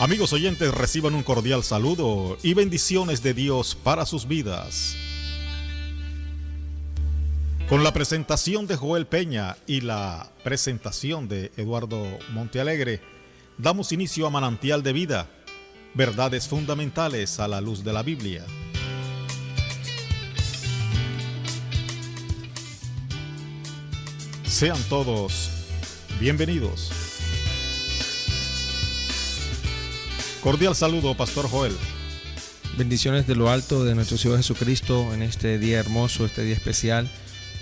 Amigos oyentes, reciban un cordial saludo y bendiciones de Dios para sus vidas. Con la presentación de Joel Peña y la presentación de Eduardo Montealegre, damos inicio a Manantial de Vida, verdades fundamentales a la luz de la Biblia. Sean todos bienvenidos. Cordial saludo, Pastor Joel. Bendiciones de lo alto de nuestro Señor Jesucristo en este día hermoso, este día especial,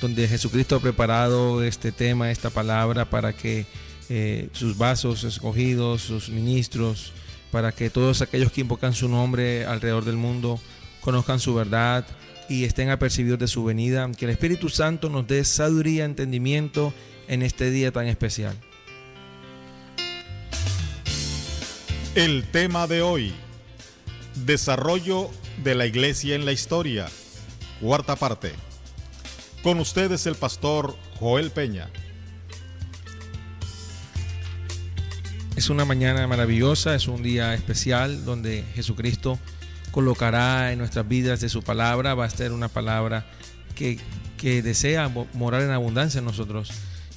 donde Jesucristo ha preparado este tema, esta palabra, para que sus vasos escogidos, sus ministros, para que todos aquellos que invocan su nombre alrededor del mundo conozcan su verdad y estén apercibidos de su venida. Que el Espíritu Santo nos dé sabiduría, entendimiento en este día tan especial. El tema de hoy: desarrollo de la iglesia en la historia, cuarta parte. Con ustedes el pastor Joel Peña. Es una mañana maravillosa, es un día especial donde Jesucristo colocará en nuestras vidas de su palabra. Va a ser una palabra que desea morar en abundancia en nosotros.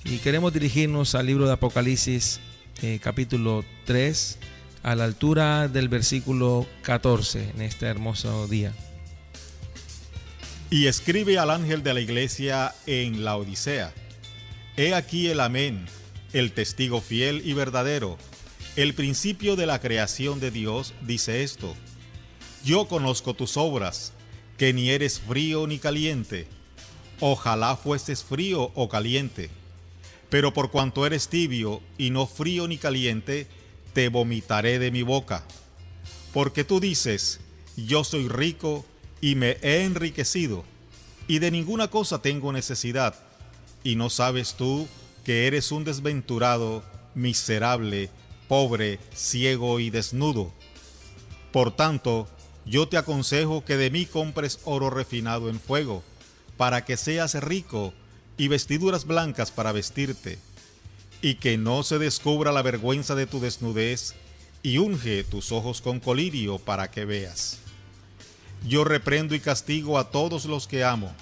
Y queremos dirigirnos al libro de Apocalipsis, capítulo 3, a la altura del versículo 14 en este hermoso día. Y escribe al ángel de la iglesia en la Odisea: He aquí el Amén, el testigo fiel y verdadero, el principio de la creación de Dios, dice esto: Yo conozco tus obras, que ni eres frío ni caliente. Ojalá fueses frío o caliente. Pero por cuanto eres tibio y no frío ni caliente, te vomitaré de mi boca. Porque tú dices: yo soy rico y me he enriquecido, y de ninguna cosa tengo necesidad, y no sabes tú que eres un desventurado, miserable, pobre, ciego y desnudo. Por tanto, yo te aconsejo que de mí compres oro refinado en fuego, para que seas rico, y vestiduras blancas para vestirte, y que no se descubra la vergüenza de tu desnudez, y unge tus ojos con colirio para que veas. Yo reprendo y castigo a todos los que amo.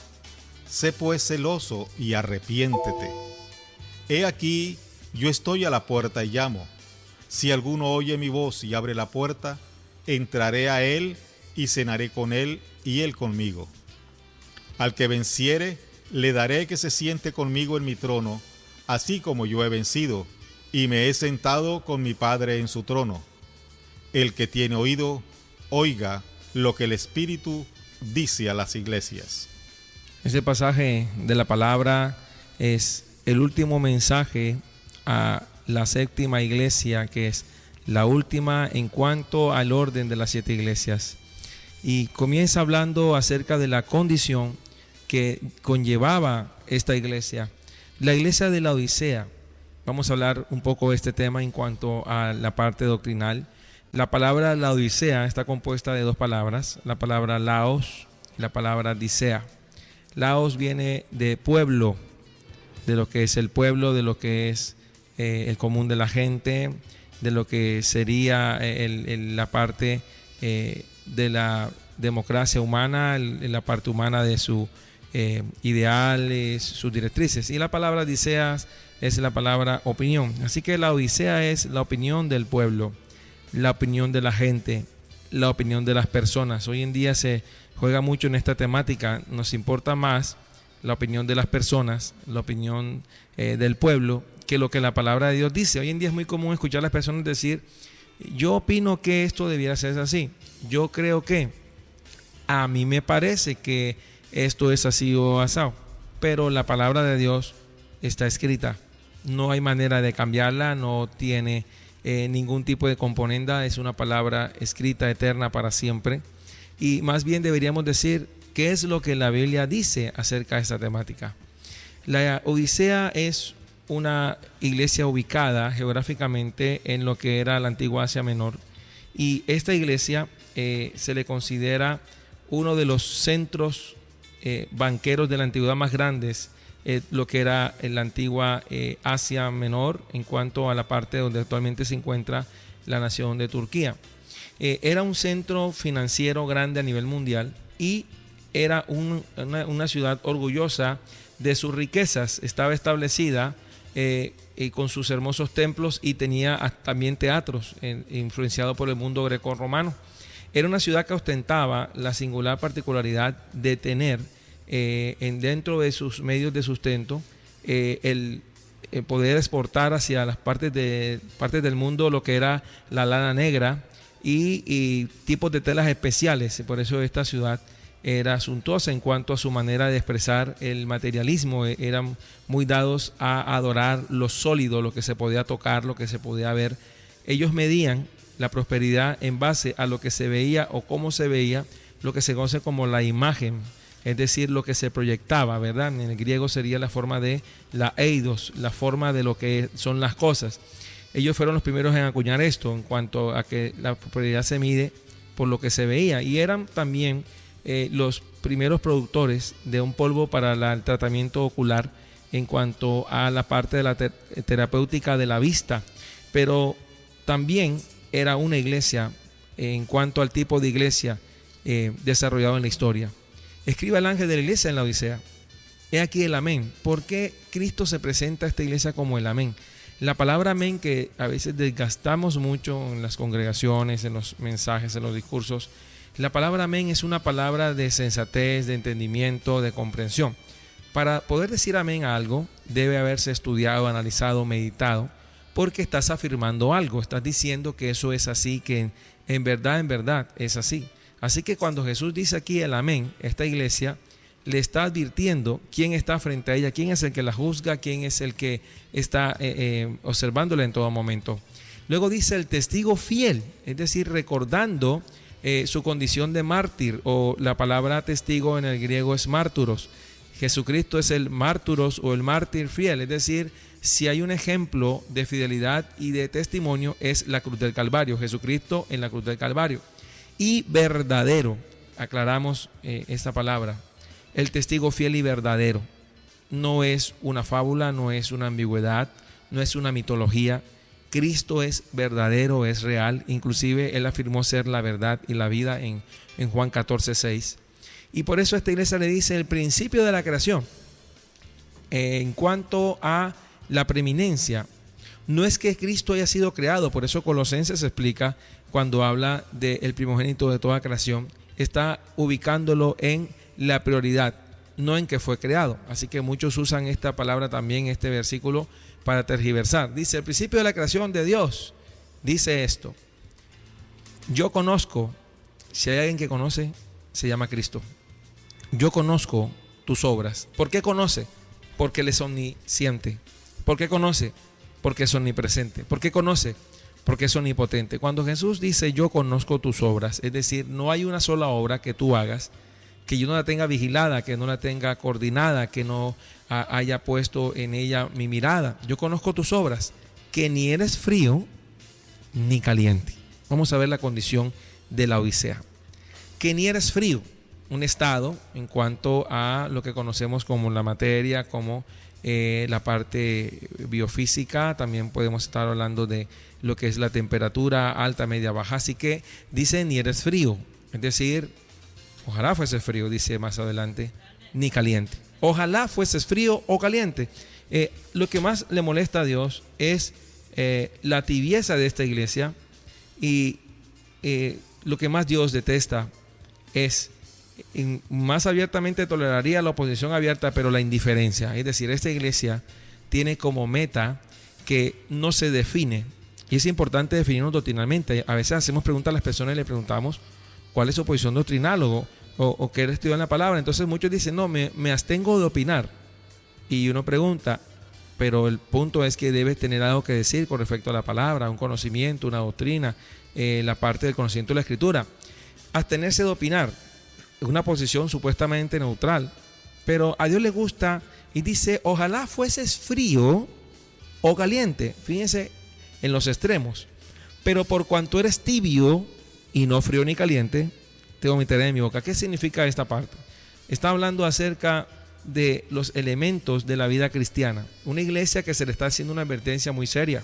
Sé pues celoso y arrepiéntete. He aquí, yo estoy a la puerta y llamo. Si alguno oye mi voz y abre la puerta, entraré a él y cenaré con él y él conmigo. Al que venciere, le daré que se siente conmigo en mi trono, así como yo he vencido, y me he sentado con mi Padre en su trono. El que tiene oído, oiga lo que el Espíritu dice a las iglesias. Este pasaje de la palabra es el último mensaje a la séptima iglesia, que es la última en cuanto al orden de las 7 iglesias. Y comienza hablando acerca de la condición que conllevaba esta iglesia. La iglesia de la Odisea. Vamos a hablar un poco de este tema en cuanto a la parte doctrinal. La palabra la Odisea está compuesta de 2 palabras, la palabra laos y la palabra disea. Laos viene de pueblo, de lo que es el pueblo, de lo que es el común de la gente, de lo que sería la parte de la democracia humana, la parte humana de su ideales, sus directrices. Y la palabra Odiseas es la palabra opinión. Así que la Odisea es la opinión del pueblo, la opinión de la gente, la opinión de las personas. Hoy en día se juega mucho en esta temática. Nos importa más la opinión de las personas, la opinión del pueblo, que lo que la palabra de Dios dice. Hoy en día es muy común escuchar a las personas decir: yo opino que esto debiera ser así, yo creo que, a mí me parece que esto es así o asado. Pero la palabra de Dios está escrita, no hay manera de cambiarla, no tiene ningún tipo de componenda, es una palabra escrita, eterna, para siempre. Y más bien deberíamos decir qué es lo que la Biblia dice acerca de esta temática. La Odisea es una iglesia ubicada geográficamente en lo que era la antigua Asia Menor, y esta iglesia se le considera uno de los centros banqueros de la antigüedad más grandes, lo que era la antigua Asia Menor, en cuanto a la parte donde actualmente se encuentra la nación de Turquía. Era un centro financiero grande a nivel mundial y era una ciudad orgullosa de sus riquezas. Estaba establecida con sus hermosos templos y tenía también teatros influenciados por el mundo greco-romano. Era una ciudad que ostentaba la singular particularidad de tener dentro de sus medios de sustento el poder exportar hacia las partes del mundo lo que era la lana negra y tipos de telas especiales. Por eso esta ciudad era suntuosa en cuanto a su manera de expresar el materialismo. Eran muy dados a adorar lo sólido, lo que se podía tocar, lo que se podía ver. Ellos medían la prosperidad en base a lo que se veía o cómo se veía, lo que se conoce como la imagen, es decir, lo que se proyectaba, ¿verdad? En el griego sería la forma de la eidos, la forma de lo que son las cosas. Ellos fueron los primeros en acuñar esto en cuanto a que la prosperidad se mide por lo que se veía, y eran también los primeros productores de un polvo para el tratamiento ocular en cuanto a la parte de la terapéutica de la vista, pero también era una iglesia en cuanto al tipo de iglesia desarrollado en la historia. Escribe el ángel de la iglesia en la Odisea: he aquí el amén. ¿Por qué Cristo se presenta a esta iglesia como el amén? La palabra amén, que a veces desgastamos mucho en las congregaciones, en los mensajes, en los discursos, la palabra amén es una palabra de sensatez, de entendimiento, de comprensión. Para poder decir amén a algo, debe haberse estudiado, analizado, meditado, porque estás afirmando algo, estás diciendo que eso es así, que en verdad es así. Así que cuando Jesús dice aquí el amén, esta iglesia le está advirtiendo quién está frente a ella, quién es el que la juzga, quién es el que está observándola en todo momento. Luego dice el testigo fiel, es decir, recordando su condición de mártir, o la palabra testigo en el griego es márturos. Jesucristo es el márturos o el mártir fiel, es decir, si hay un ejemplo de fidelidad y de testimonio es la cruz del Calvario, Jesucristo en la cruz del Calvario. Y verdadero, aclaramos esta palabra, el testigo fiel y verdadero. No es una fábula, no es una ambigüedad, no es una mitología. Cristo es verdadero, es real. Inclusive Él afirmó ser la verdad y la vida en Juan 14:6. Y por eso esta iglesia le dice el principio de la creación. En cuanto a la preeminencia, no es que Cristo haya sido creado, por eso Colosenses explica cuando habla del primogénito de toda creación, está ubicándolo en la prioridad, no en que fue creado. Así que muchos usan esta palabra también, este versículo, para tergiversar. Dice, el principio de la creación de Dios, dice esto: yo conozco, si hay alguien que conoce, se llama Cristo. Yo conozco tus obras. ¿Por qué conoce? Porque Él es omnisciente. ¿Por qué conoce? Porque es omnipresente. ¿Por qué conoce? Porque es omnipotente. Cuando Jesús dice yo conozco tus obras, es decir, no hay una sola obra que tú hagas que yo no la tenga vigilada, que no la tenga coordinada, que no haya puesto en ella mi mirada. Yo conozco tus obras, que ni eres frío ni caliente. Vamos a ver la condición de la Odisea. Que ni eres frío, un estado en cuanto a lo que conocemos como la materia, como la parte biofísica. También podemos estar hablando de lo que es la temperatura alta, media, baja. Así que dice ni eres frío, es decir, ojalá fueses frío, dice más adelante, ni caliente. Ojalá fueses frío o caliente. Lo que más le molesta a Dios es la tibieza de esta iglesia, y lo que más Dios detesta es, más abiertamente toleraría la oposición abierta, pero la indiferencia. Es decir, esta iglesia tiene como meta que no se define, y es importante definirnos doctrinalmente. A veces hacemos preguntas a las personas y le preguntamos cuál es su posición doctrinal o qué estudió en la palabra. Entonces muchos dicen, no, me abstengo de opinar. Y uno pregunta, pero el punto es que debes tener algo que decir con respecto a la palabra, un conocimiento, una doctrina, la parte del conocimiento de la Escritura. Abstenerse de opinar es una posición supuestamente neutral, pero a Dios le gusta y dice, ojalá fueses frío o caliente. Fíjense en los extremos. Pero por cuanto eres tibio y no frío ni caliente, te vomitaré de mi boca. ¿Qué significa esta parte? Está hablando acerca de los elementos de la vida cristiana. Una iglesia que se le está haciendo una advertencia muy seria.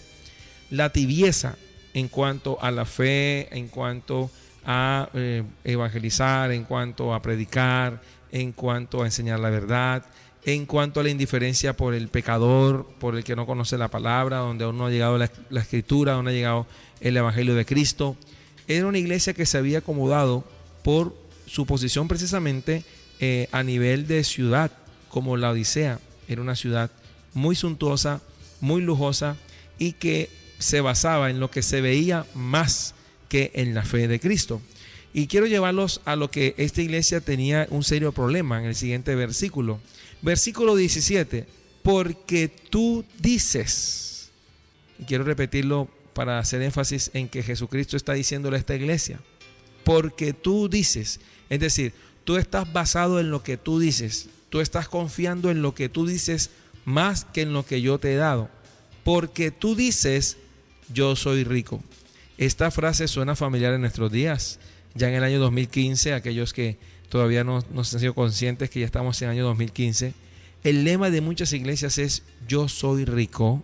La tibieza en cuanto a la fe, en cuanto a evangelizar, en cuanto a predicar, en cuanto a enseñar la verdad, en cuanto a la indiferencia por el pecador, por el que no conoce la palabra, donde aún no ha llegado la escritura, aún no ha llegado el evangelio de Cristo. Era una iglesia que se había acomodado por su posición precisamente a nivel de ciudad, como la Odisea. Era una ciudad muy suntuosa, muy lujosa y que se basaba en lo que se veía más que en la fe de Cristo. Y quiero llevarlos a lo que esta iglesia tenía un serio problema en el siguiente versículo. Versículo 17, porque tú dices, y quiero repetirlo para hacer énfasis en que Jesucristo está diciéndole a esta iglesia, porque tú dices, es decir, tú estás basado en lo que tú dices, tú estás confiando en lo que tú dices más que en lo que yo te he dado, porque tú dices, yo soy rico. Esta frase suena familiar en nuestros días. Ya en el año 2015, aquellos que todavía no han sido conscientes que ya estamos en el año 2015, el lema de muchas iglesias es yo soy rico,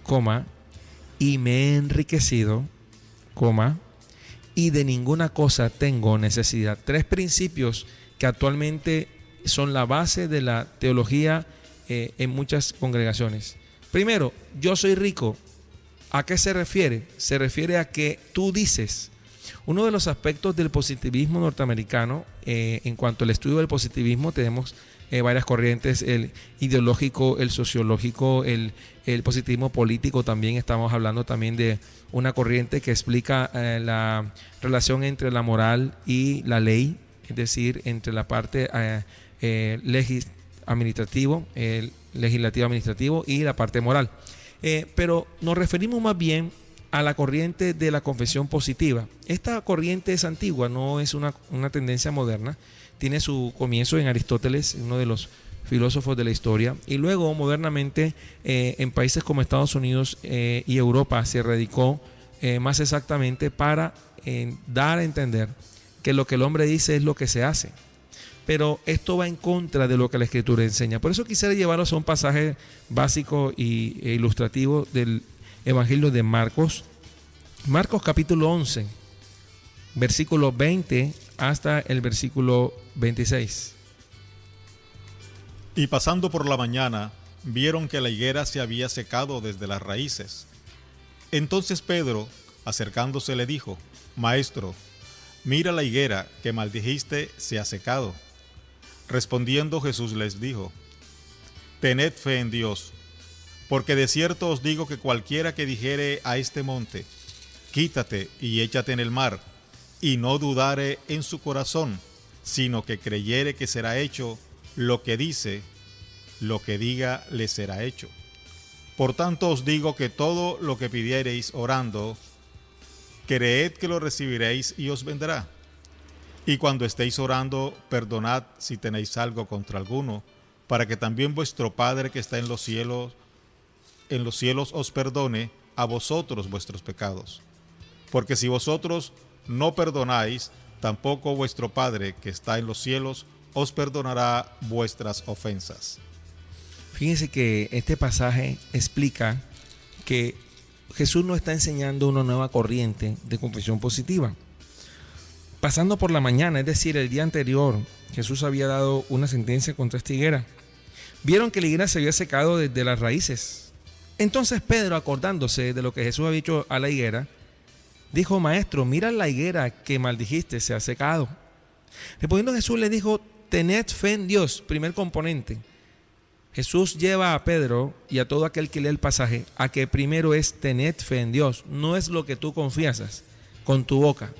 coma, y me he enriquecido, coma, y de ninguna cosa tengo necesidad. 3 principios que actualmente son la base de la teología en muchas congregaciones. Primero, yo soy rico. ¿A qué se refiere? Se refiere a que tú dices. Uno de los aspectos del positivismo norteamericano, en cuanto al estudio del positivismo, tenemos varias corrientes, el ideológico, el sociológico, el positivismo político. También estamos hablando también de una corriente que explica la relación entre la moral y la ley, es decir, entre la parte legislativo administrativo y la parte moral. Pero nos referimos más bien a la corriente de la confesión positiva. Esta corriente es antigua, no es una tendencia moderna. Tiene su comienzo en Aristóteles, uno de los filósofos de la historia, y luego modernamente en países como Estados Unidos y Europa se radicó más exactamente para dar a entender que lo que el hombre dice es lo que se hace. Pero esto va en contra de lo que la Escritura enseña. Por eso quisiera llevarlos a un pasaje básico e ilustrativo del Evangelio de Marcos. Marcos capítulo 11, versículo 20 hasta el versículo 26. Y pasando por la mañana, vieron que la higuera se había secado desde las raíces. Entonces Pedro, acercándose, le dijo: Maestro, mira la higuera que maldijiste se ha secado. Respondiendo Jesús les dijo: Tened fe en Dios, porque de cierto os digo que cualquiera que dijere a este monte: Quítate y échate en el mar, y no dudare en su corazón, sino que creyere que será hecho lo que dice, lo que diga le será hecho. Por tanto os digo que todo lo que pidiereis orando, creed que lo recibiréis y os vendrá. Y cuando estéis orando, perdonad si tenéis algo contra alguno, para que también vuestro Padre que está en los cielos os perdone a vosotros vuestros pecados. Porque si vosotros no perdonáis, tampoco vuestro Padre que está en los cielos os perdonará vuestras ofensas. Fíjense que este pasaje explica que Jesús nos está enseñando una nueva corriente de confesión positiva. Pasando por la mañana, es decir, el día anterior, Jesús había dado una sentencia contra esta higuera. Vieron que la higuera se había secado desde las raíces. Entonces Pedro, acordándose de lo que Jesús había dicho a la higuera, dijo: Maestro, mira la higuera que maldijiste, se ha secado. Respondiendo Jesús le dijo: Tened fe en Dios. Primer componente. Jesús lleva a Pedro y a todo aquel que lee el pasaje a que primero es tened fe en Dios. No es lo que tú confiesas con tu boca,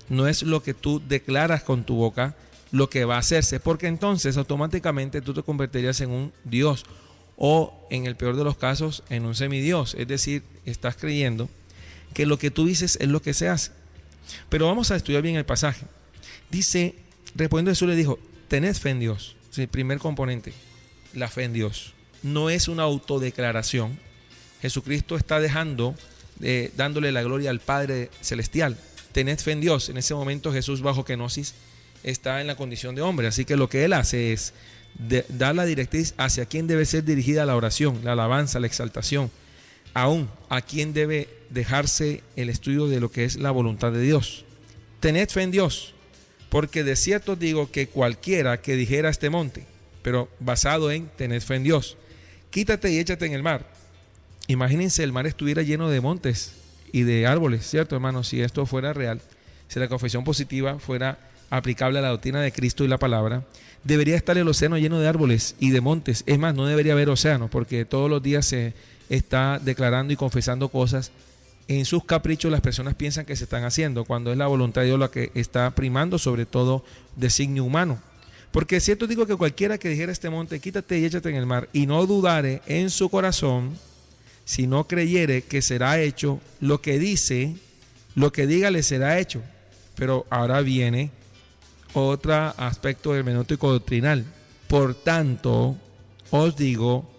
no es lo que tú declaras con tu boca lo que va a hacerse, porque entonces automáticamente tú te convertirías en un Dios o, en el peor de los casos, en un semidios. Es decir, estás creyendo que lo que tú dices es lo que se hace. Pero vamos a estudiar bien el pasaje. Dice, respondiendo Jesús le dijo: tened fe en Dios. Es el primer componente, la fe en Dios. No es una autodeclaración. Jesucristo está dándole la gloria al Padre Celestial. Tened fe en Dios. En ese momento Jesús, bajo kenosis, está en la condición de hombre. Así que lo que él hace es dar la directriz hacia quién debe ser dirigida la oración, la alabanza, la exaltación, aún, ¿a quién debe dejarse el estudio de lo que es la voluntad de Dios? Tened fe en Dios, porque de cierto digo que cualquiera que dijera a este monte, pero basado en tened fe en Dios, quítate y échate en el mar. Imagínense, el mar estuviera lleno de montes y de árboles, ¿cierto, hermanos? Si esto fuera real, si la confesión positiva fuera aplicable a la doctrina de Cristo y la palabra, debería estar el océano lleno de árboles y de montes. Es más, no debería haber océano, porque todos los días se está declarando y confesando cosas. En sus caprichos las personas piensan que se están haciendo, cuando es la voluntad de Dios la que está primando sobre todo designio humano. Porque es cierto digo que cualquiera que dijera a este monte, quítate y échate en el mar, y no dudare en su corazón, si no creyere que será hecho lo que dice, lo que diga le será hecho. Pero ahora viene otro aspecto hermenéutico doctrinal. Por tanto, os digo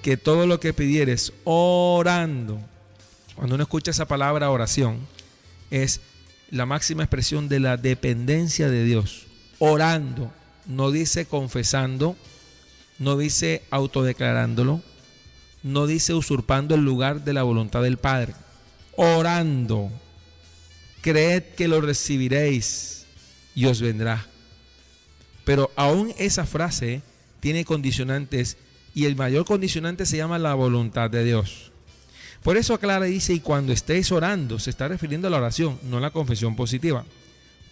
que todo lo que pidieres orando, cuando uno escucha esa palabra oración, es la máxima expresión de la dependencia de Dios. Orando, no dice confesando, no dice autodeclarándolo, no dice usurpando el lugar de la voluntad del Padre. Orando, creed que lo recibiréis y os vendrá. Pero aún esa frase tiene condicionantes, y el mayor condicionante se llama la voluntad de Dios. Por eso aclara y dice, y cuando estéis orando, se está refiriendo a la oración, no a la confesión positiva.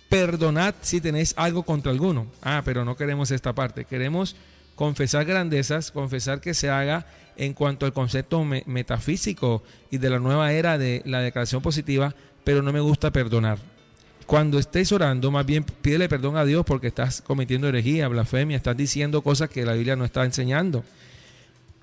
Perdonad si tenéis algo contra alguno. Pero no queremos esta parte. Queremos confesar grandezas, confesar que se haga en cuanto al concepto metafísico y de la nueva era de la declaración positiva, pero no me gusta perdonar. Cuando estés orando, más bien pídele perdón a Dios porque estás cometiendo herejía, blasfemia, estás diciendo cosas que la Biblia no está enseñando.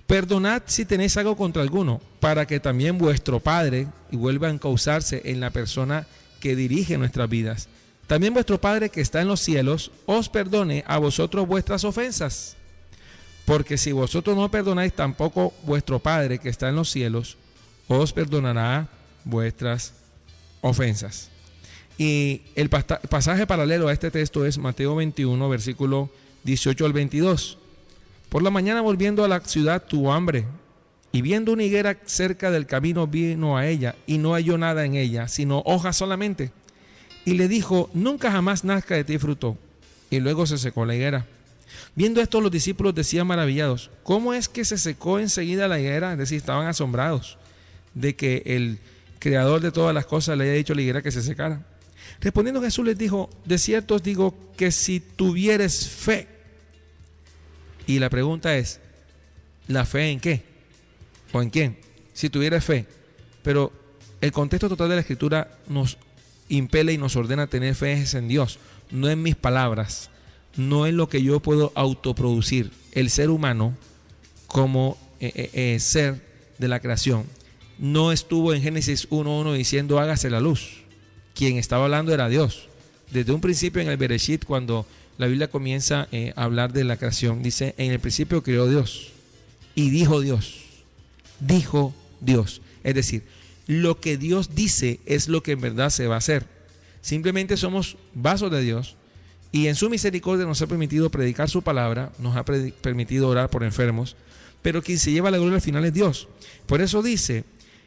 Perdonad si tenéis algo contra alguno, para que también vuestro Padre, y vuelva a encauzarse en la persona que dirige nuestras vidas, también vuestro Padre que está en los cielos, os perdone a vosotros vuestras ofensas. Porque si vosotros no perdonáis, tampoco vuestro Padre que está en los cielos os perdonará vuestras ofensas. Y el pasaje paralelo a este texto es Mateo 21, versículo 18 al 22. Por la mañana, volviendo a la ciudad, tuvo hambre, y viendo una higuera cerca del camino, vino a ella, y no halló nada en ella, sino hojas solamente. Y le dijo, nunca jamás nazca de ti fruto. Y luego se secó la higuera. Viendo esto, los discípulos decían maravillados, ¿cómo es que se secó enseguida la higuera? Es decir, estaban asombrados de que el creador de todas las cosas le haya dicho a la higuera que se secara. Respondiendo Jesús les dijo, de cierto os digo que si tuvieres fe. Y la pregunta es, ¿la fe en qué? ¿O en quién? Si tuvieres fe. Pero el contexto total de la Escritura nos impele y nos ordena tener fe es en Dios, no en mis palabras, no en lo que yo puedo autoproducir. El ser humano como ser de la creación no estuvo en Génesis 1:1 diciendo hágase la luz. Quien estaba hablando era Dios. Desde un principio en el Bereshit, cuando la Biblia comienza a hablar de la creación, dice, en el principio creó Dios y dijo Dios. Es decir, lo que Dios dice es lo que en verdad se va a hacer. Simplemente somos vasos de Dios y en su misericordia nos ha permitido predicar su palabra, nos ha permitido orar por enfermos, pero quien se lleva la gloria al final es Dios. Por eso dice,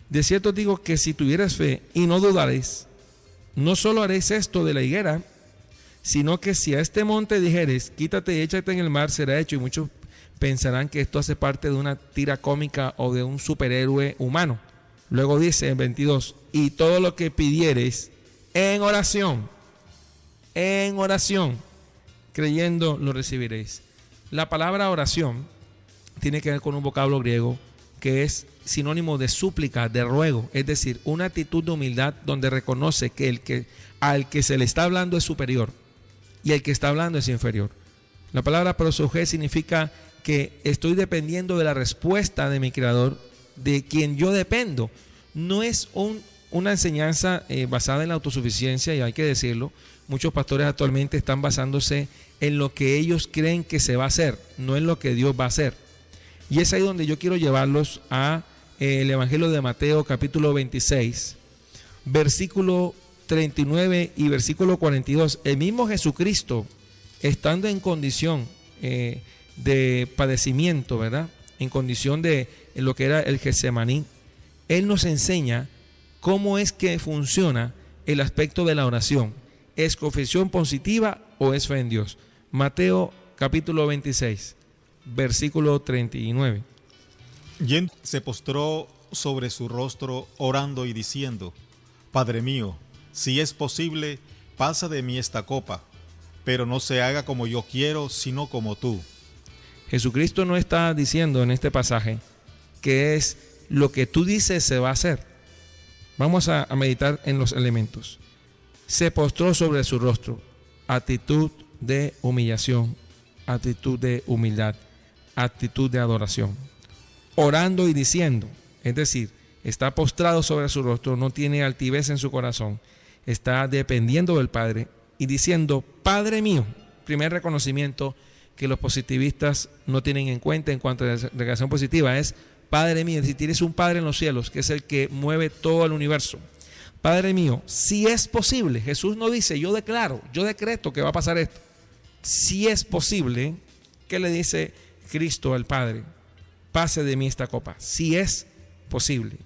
de cierto digo que si tuvieras fe y no dudaréis, no solo haréis esto de la higuera, sino que si a este monte dijeres, quítate y échate en el mar, será hecho. Y muchos pensarán que esto hace parte de una tira cómica o de un superhéroe humano. Luego dice en 22, y todo lo que pidiereis en oración, creyendo lo recibiréis. La palabra oración tiene que ver con un vocablo griego que es sinónimo de súplica, de ruego, es decir, una actitud de humildad donde reconoce que al que se le está hablando es superior y el que está hablando es inferior. La palabra proseuge significa que estoy dependiendo de la respuesta de mi Creador, de quien yo dependo. No es una enseñanza basada en la autosuficiencia, y hay que decirlo. Muchos pastores actualmente están basándose en lo que ellos creen que se va a hacer, no en lo que Dios va a hacer. Y es ahí donde yo quiero llevarlos a el Evangelio de Mateo, capítulo 26, versículo 39 y versículo 42. El mismo Jesucristo, estando en condición de padecimiento, ¿verdad? En condición de lo que era el Getsemaní, Él nos enseña cómo es que funciona el aspecto de la oración. ¿Es confesión positiva o es fe en Dios? Mateo capítulo 26, versículo 39. Y él se postró sobre su rostro orando y diciendo: Padre mío, si es posible, pasa de mí esta copa, pero no se haga como yo quiero, sino como tú. Jesucristo no está diciendo en este pasaje que es lo que tú dices se va a hacer. Vamos a meditar en los elementos. Se postró sobre su rostro, actitud de humillación, actitud de humildad, actitud de adoración. Orando y diciendo, es decir, está postrado sobre su rostro, no tiene altivez en su corazón, está dependiendo del Padre y diciendo: Padre mío. Primer reconocimiento que los positivistas no tienen en cuenta en cuanto a la declaración positiva es Padre mío, es decir, tienes un Padre en los cielos que es el que mueve todo el universo. Padre mío, si es posible. Jesús no dice yo declaro, yo decreto que va a pasar esto. Si es posible, ¿qué le dice Cristo al Padre? Pase de mí esta copa, si es posible,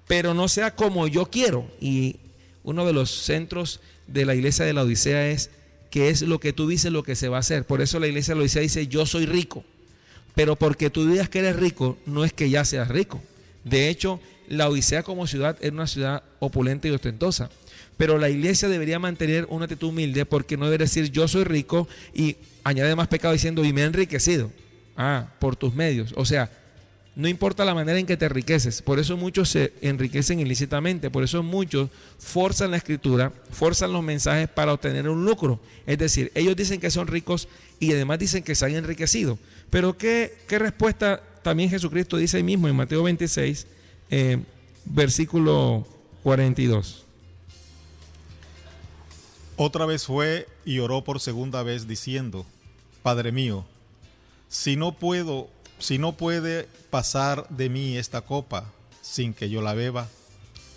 pero no sea como yo quiero. Y uno de los centros de la iglesia de la Odisea es que es lo que tú dices lo que se va a hacer. Por eso la iglesia de la Odisea dice yo soy rico, pero porque tú digas que eres rico no es que ya seas rico. De hecho, la Odisea como ciudad era una ciudad opulenta y ostentosa, pero la iglesia debería mantener una actitud humilde, porque no debe decir yo soy rico y añade más pecado diciendo y me he enriquecido por tus medios. O sea, no importa la manera en que te enriqueces. Por eso muchos se enriquecen ilícitamente, por eso muchos forzan la escritura, forzan los mensajes para obtener un lucro. Es decir, ellos dicen que son ricos y además dicen que se han enriquecido. Pero ¿qué respuesta también Jesucristo dice ahí mismo en Mateo 26, versículo 42? Otra vez fue y oró por segunda vez diciendo: Padre mío, si no puede pasar de mí esta copa sin que yo la beba,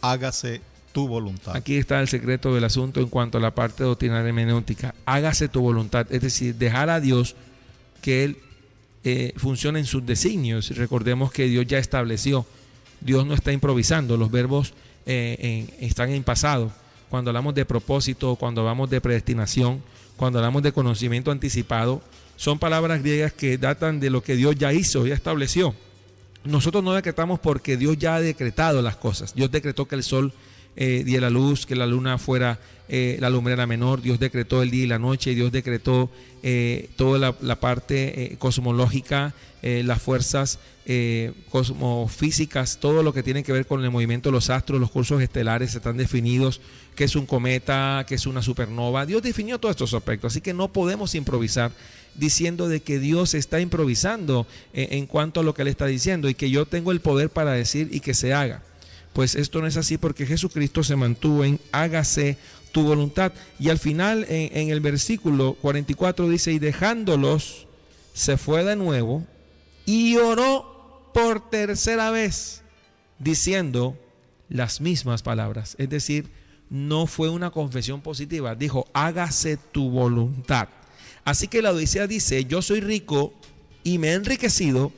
hágase tu voluntad. Aquí está el secreto del asunto en cuanto a la parte doctrinal hermenéutica. Hágase tu voluntad, es decir, dejar a Dios que Él funcione en sus designios. Recordemos que Dios ya estableció, Dios no está improvisando, los verbos están en pasado. Cuando hablamos de propósito, cuando hablamos de predestinación, cuando hablamos de conocimiento anticipado, son palabras griegas que datan de lo que Dios ya hizo, ya estableció. Nosotros no decretamos porque Dios ya ha decretado las cosas. Dios decretó que el sol diera luz, que la luna fuera la lumbrera menor. Dios decretó el día y la noche. Dios decretó toda la parte cosmológica, las fuerzas cosmofísicas, todo lo que tiene que ver con el movimiento de los astros, los cursos estelares están definidos, qué es un cometa, qué es una supernova. Dios definió todos estos aspectos, así que no podemos improvisar diciendo de que Dios está improvisando en cuanto a lo que Él está diciendo y que yo tengo el poder para decir y que se haga. Pues esto no es así, porque Jesucristo se mantuvo en hágase tu voluntad. Y al final en el versículo 44 dice: y dejándolos se fue de nuevo y oró por tercera vez diciendo las mismas palabras. Es decir, no fue una confesión positiva, dijo hágase tu voluntad. Así que la Odisea dice: yo soy rico y me he enriquecido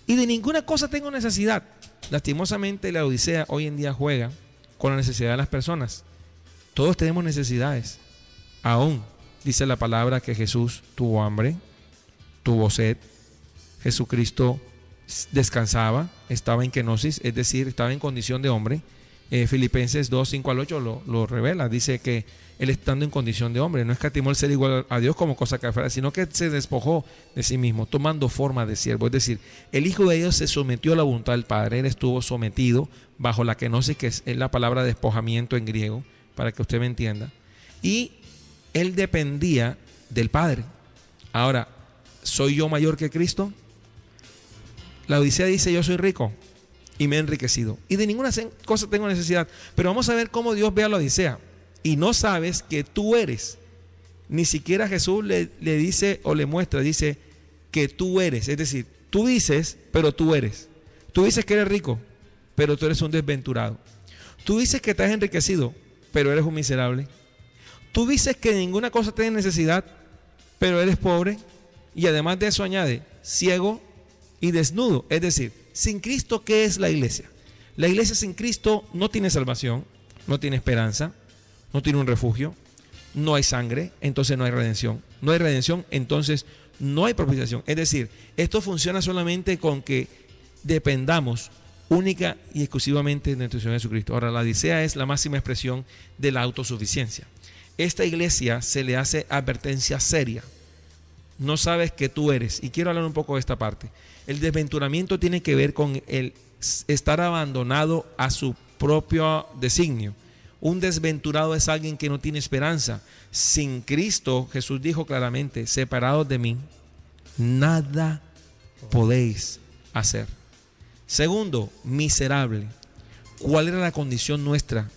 y de ninguna cosa tengo necesidad. Lastimosamente la Odisea hoy en día juega con la necesidad de las personas. Todos tenemos necesidades. Aún dice la palabra que Jesús tuvo hambre, tuvo sed. Jesucristo descansaba, estaba en kenosis, es decir, estaba en condición de hombre. Filipenses 2, 5 al 8 lo revela. Dice que Él, estando en condición de hombre, no escatimó el ser igual a Dios como cosa que afuera, sino que se despojó de sí mismo, tomando forma de siervo. Es decir, el Hijo de Dios se sometió a la voluntad del Padre. Él estuvo sometido bajo la kenosis, que es la palabra despojamiento en griego, para que usted me entienda. Y Él dependía del Padre. Ahora, ¿soy yo mayor que Cristo? La Odisea dice: yo soy rico y me he enriquecido y de ninguna cosa tengo necesidad. Pero vamos a ver cómo Dios ve a la Odisea. Y no sabes que tú eres. Ni siquiera Jesús le dice o le muestra, dice que tú eres. Es decir, tú dices, pero tú eres. Tú dices que eres rico, pero tú eres un desventurado. Tú dices que te has enriquecido, pero eres un miserable. Tú dices que ninguna cosa tienes necesidad, pero eres pobre. Y además de eso añade ciego y desnudo. Es decir, sin Cristo, ¿qué es la iglesia? La iglesia sin Cristo no tiene salvación, no tiene esperanza, no tiene un refugio, no hay sangre, entonces no hay redención. No hay redención, entonces no hay propiciación. Es decir, esto funciona solamente con que dependamos única y exclusivamente de nuestro Señor Jesucristo. Ahora, la Odisea es la máxima expresión de la autosuficiencia. Esta iglesia se le hace advertencia seria. No sabes que tú eres. Y quiero hablar un poco de esta parte. El desventuramiento tiene que ver con el estar abandonado a su propio designio. Un desventurado es alguien que no tiene esperanza. Sin Cristo, Jesús dijo claramente, separados de mí, nada podéis hacer. Segundo, miserable. ¿Cuál era la condición nuestra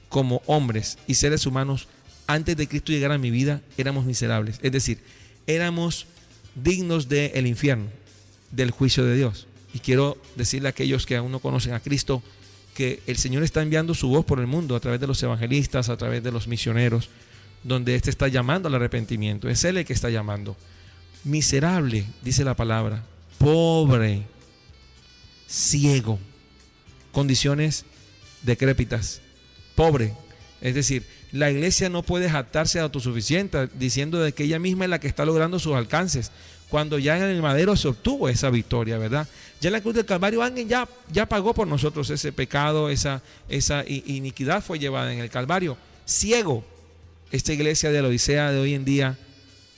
como hombres y seres humanos antes de Cristo llegar a mi vida? Éramos miserables. Es decir, éramos dignos del infierno, del juicio de Dios. Y quiero decirle a aquellos que aún no conocen a Cristo que el Señor está enviando su voz por el mundo a través de los evangelistas, a través de los misioneros, donde éste está llamando al arrepentimiento. Es Él el que está llamando. Miserable, dice la palabra, pobre, ciego, condiciones decrépitas, pobre. Es decir, la iglesia no puede jactarse de autosuficiente diciendo de que ella misma es la que está logrando sus alcances, cuando ya en el madero se obtuvo esa victoria, ¿verdad? Ya en la cruz del Calvario alguien ya pagó por nosotros ese pecado, esa iniquidad fue llevada en el Calvario. Ciego, esta iglesia de la Odisea de hoy en día,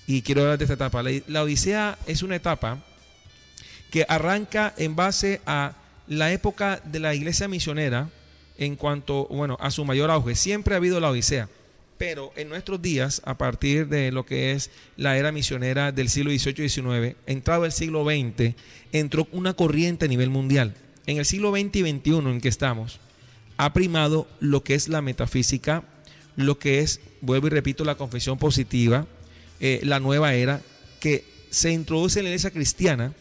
y quiero hablar de esta etapa. La Odisea es una etapa que arranca en base a la época de la iglesia misionera en cuanto, bueno, a su mayor auge. Siempre ha habido la Odisea, pero en nuestros días, a partir de lo que es la era misionera del siglo XVIII y XIX, entrado el siglo XX, entró una corriente a nivel mundial. En el siglo XX y XXI en que estamos, ha primado lo que es la metafísica, lo que es, vuelvo y repito, la confesión positiva, la nueva era, que se introduce en la iglesia cristiana.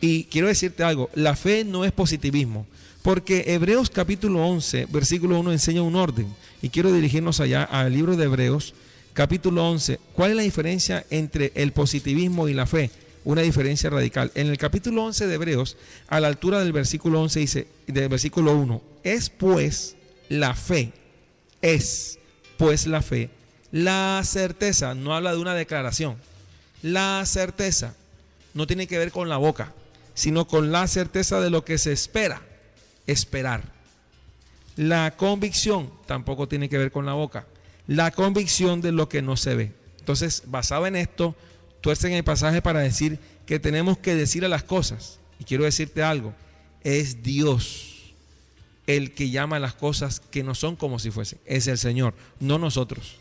Y quiero decirte algo, la fe no es positivismo, porque Hebreos capítulo 11, versículo 1 enseña un orden. Y quiero dirigirnos allá al libro de Hebreos, capítulo 11. ¿Cuál es la diferencia entre el positivismo y la fe? Una diferencia radical. En el capítulo 11 de Hebreos, a la altura del versículo 11 dice, del versículo 1, es pues la fe, la certeza, no habla de una declaración. La certeza no tiene que ver con la boca, sino con la certeza de lo que se espera, esperar. La convicción tampoco tiene que ver con la boca, la convicción de lo que no se ve. Entonces, basado en esto, tuercen el pasaje para decir que tenemos que decir a las cosas. Y quiero decirte algo, es Dios el que llama a las cosas que no son como si fuesen. Es el Señor, no nosotros.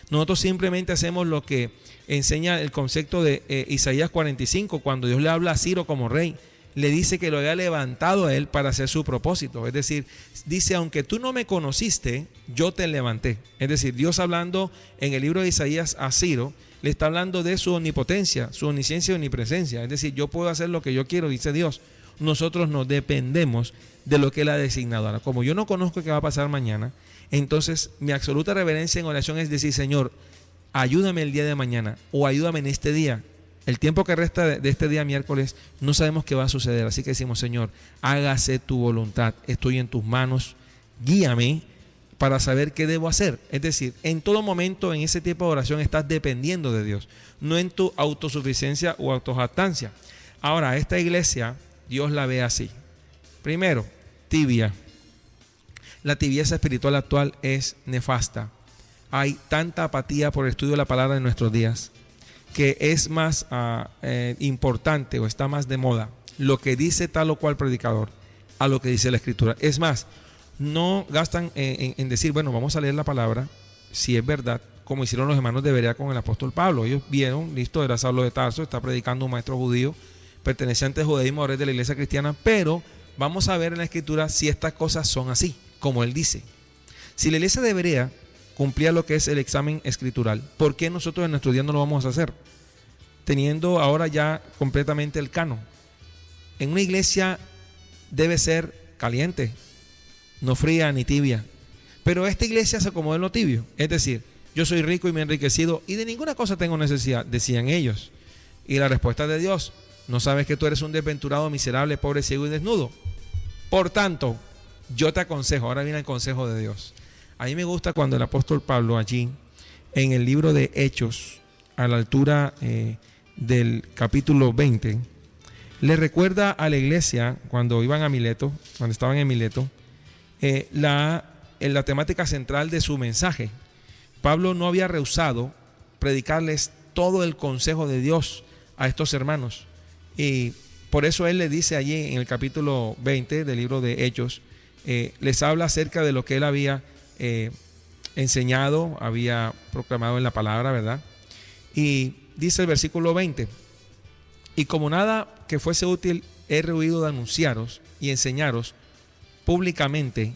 Nosotros simplemente hacemos lo que enseña el concepto de Isaías 45, cuando Dios le habla a Ciro como rey, le dice que lo había levantado a él para hacer su propósito. Es decir, dice, aunque tú no me conociste, yo te levanté. Es decir, Dios hablando en el libro de Isaías a Ciro, le está hablando de su omnipotencia, su omnisciencia y omnipresencia. Es decir, yo puedo hacer lo que yo quiero, dice Dios. Nosotros no dependemos de lo que Él ha designado. Ahora, como yo no conozco qué va a pasar mañana, entonces mi absoluta reverencia en oración es decir, Señor, ayúdame el día de mañana o ayúdame en este día. El tiempo que resta de este día miércoles no sabemos qué va a suceder, así que decimos, Señor, hágase tu voluntad, estoy en tus manos, guíame para saber qué debo hacer. Es decir, en todo momento en ese tipo de oración estás dependiendo de Dios, no en tu autosuficiencia o autojactancia. Ahora, esta iglesia, Dios la ve así. Primero, tibia. La tibieza espiritual actual es nefasta. Hay tanta apatía por el estudio de la palabra en nuestros días que es más importante o está más de moda lo que dice tal o cual predicador a lo que dice la Escritura. Es más, no gastan en decir, bueno, vamos a leer la palabra, si es verdad, como hicieron los hermanos de Berea con el apóstol Pablo. Ellos vieron, listo, era Saulo de Tarso, está predicando un maestro judío, perteneciente al judaísmo, ahora es de la iglesia cristiana, pero vamos a ver en la Escritura si estas cosas son así, como él dice. Si la iglesia de Berea cumplía lo que es el examen escritural, ¿por qué nosotros en nuestro día no lo vamos a hacer? Teniendo ahora ya completamente el canon. En una iglesia debe ser caliente, no fría ni tibia. Pero esta iglesia se acomodó en lo tibio. Es decir, yo soy rico y me he enriquecido y de ninguna cosa tengo necesidad, decían ellos. Y la respuesta de Dios, ¿no sabes que tú eres un desventurado, miserable, pobre, ciego y desnudo? Por tanto, yo te aconsejo. Ahora viene el consejo de Dios. A mí me gusta cuando el apóstol Pablo allí, en el libro de Hechos, a la altura del capítulo 20, le recuerda a la iglesia cuando iban a Mileto, cuando estaban en Mileto, la temática central de su mensaje. Pablo no había rehusado predicarles todo el consejo de Dios a estos hermanos, y por eso él le dice allí en el capítulo 20 del libro de Hechos, les habla acerca de lo que él había enseñado, había proclamado en la palabra, ¿verdad? Y dice el versículo 20: y como nada que fuese útil he rehuido de anunciaros y enseñaros públicamente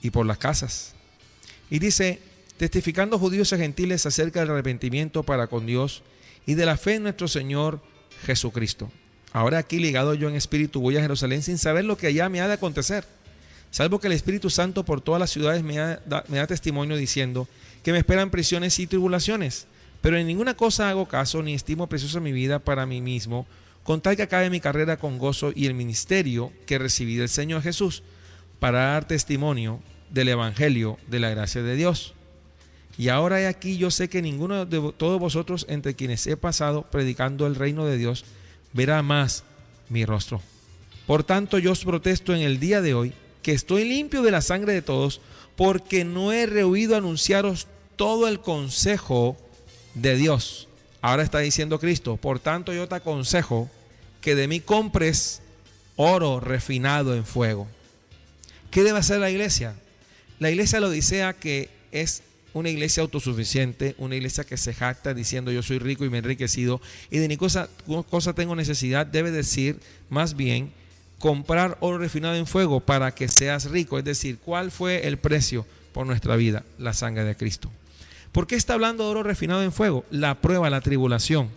y por las casas. Y dice: testificando judíos y gentiles acerca del arrepentimiento para con Dios y de la fe en nuestro Señor Jesucristo. Ahora aquí, ligado yo en espíritu, voy a Jerusalén sin saber lo que allá me ha de acontecer, salvo que el Espíritu Santo por todas las ciudades me da testimonio diciendo que me esperan prisiones y tribulaciones. Pero en ninguna cosa hago caso, ni estimo preciosa mi vida para mí mismo, con tal que acabe mi carrera con gozo y el ministerio que recibí del Señor Jesús, para dar testimonio del Evangelio de la gracia de Dios. Y ahora he aquí, yo sé que ninguno de todos vosotros, entre quienes he pasado predicando el reino de Dios, verá más mi rostro. Por tanto, yo os protesto en el día de hoy que estoy limpio de la sangre de todos, porque no he rehuido anunciaros todo el consejo de Dios. Ahora está diciendo Cristo: por tanto, yo te aconsejo que de mí compres oro refinado en fuego. ¿Qué debe hacer la iglesia? La iglesia de la Odisea, que es una iglesia autosuficiente, una iglesia que se jacta diciendo yo soy rico y me he enriquecido y de ninguna cosa tengo necesidad, debe decir más bien comprar oro refinado en fuego para que seas rico. Es decir, ¿cuál fue el precio por nuestra vida? La sangre de Cristo. ¿Por qué está hablando de oro refinado en fuego? La prueba, la tribulación,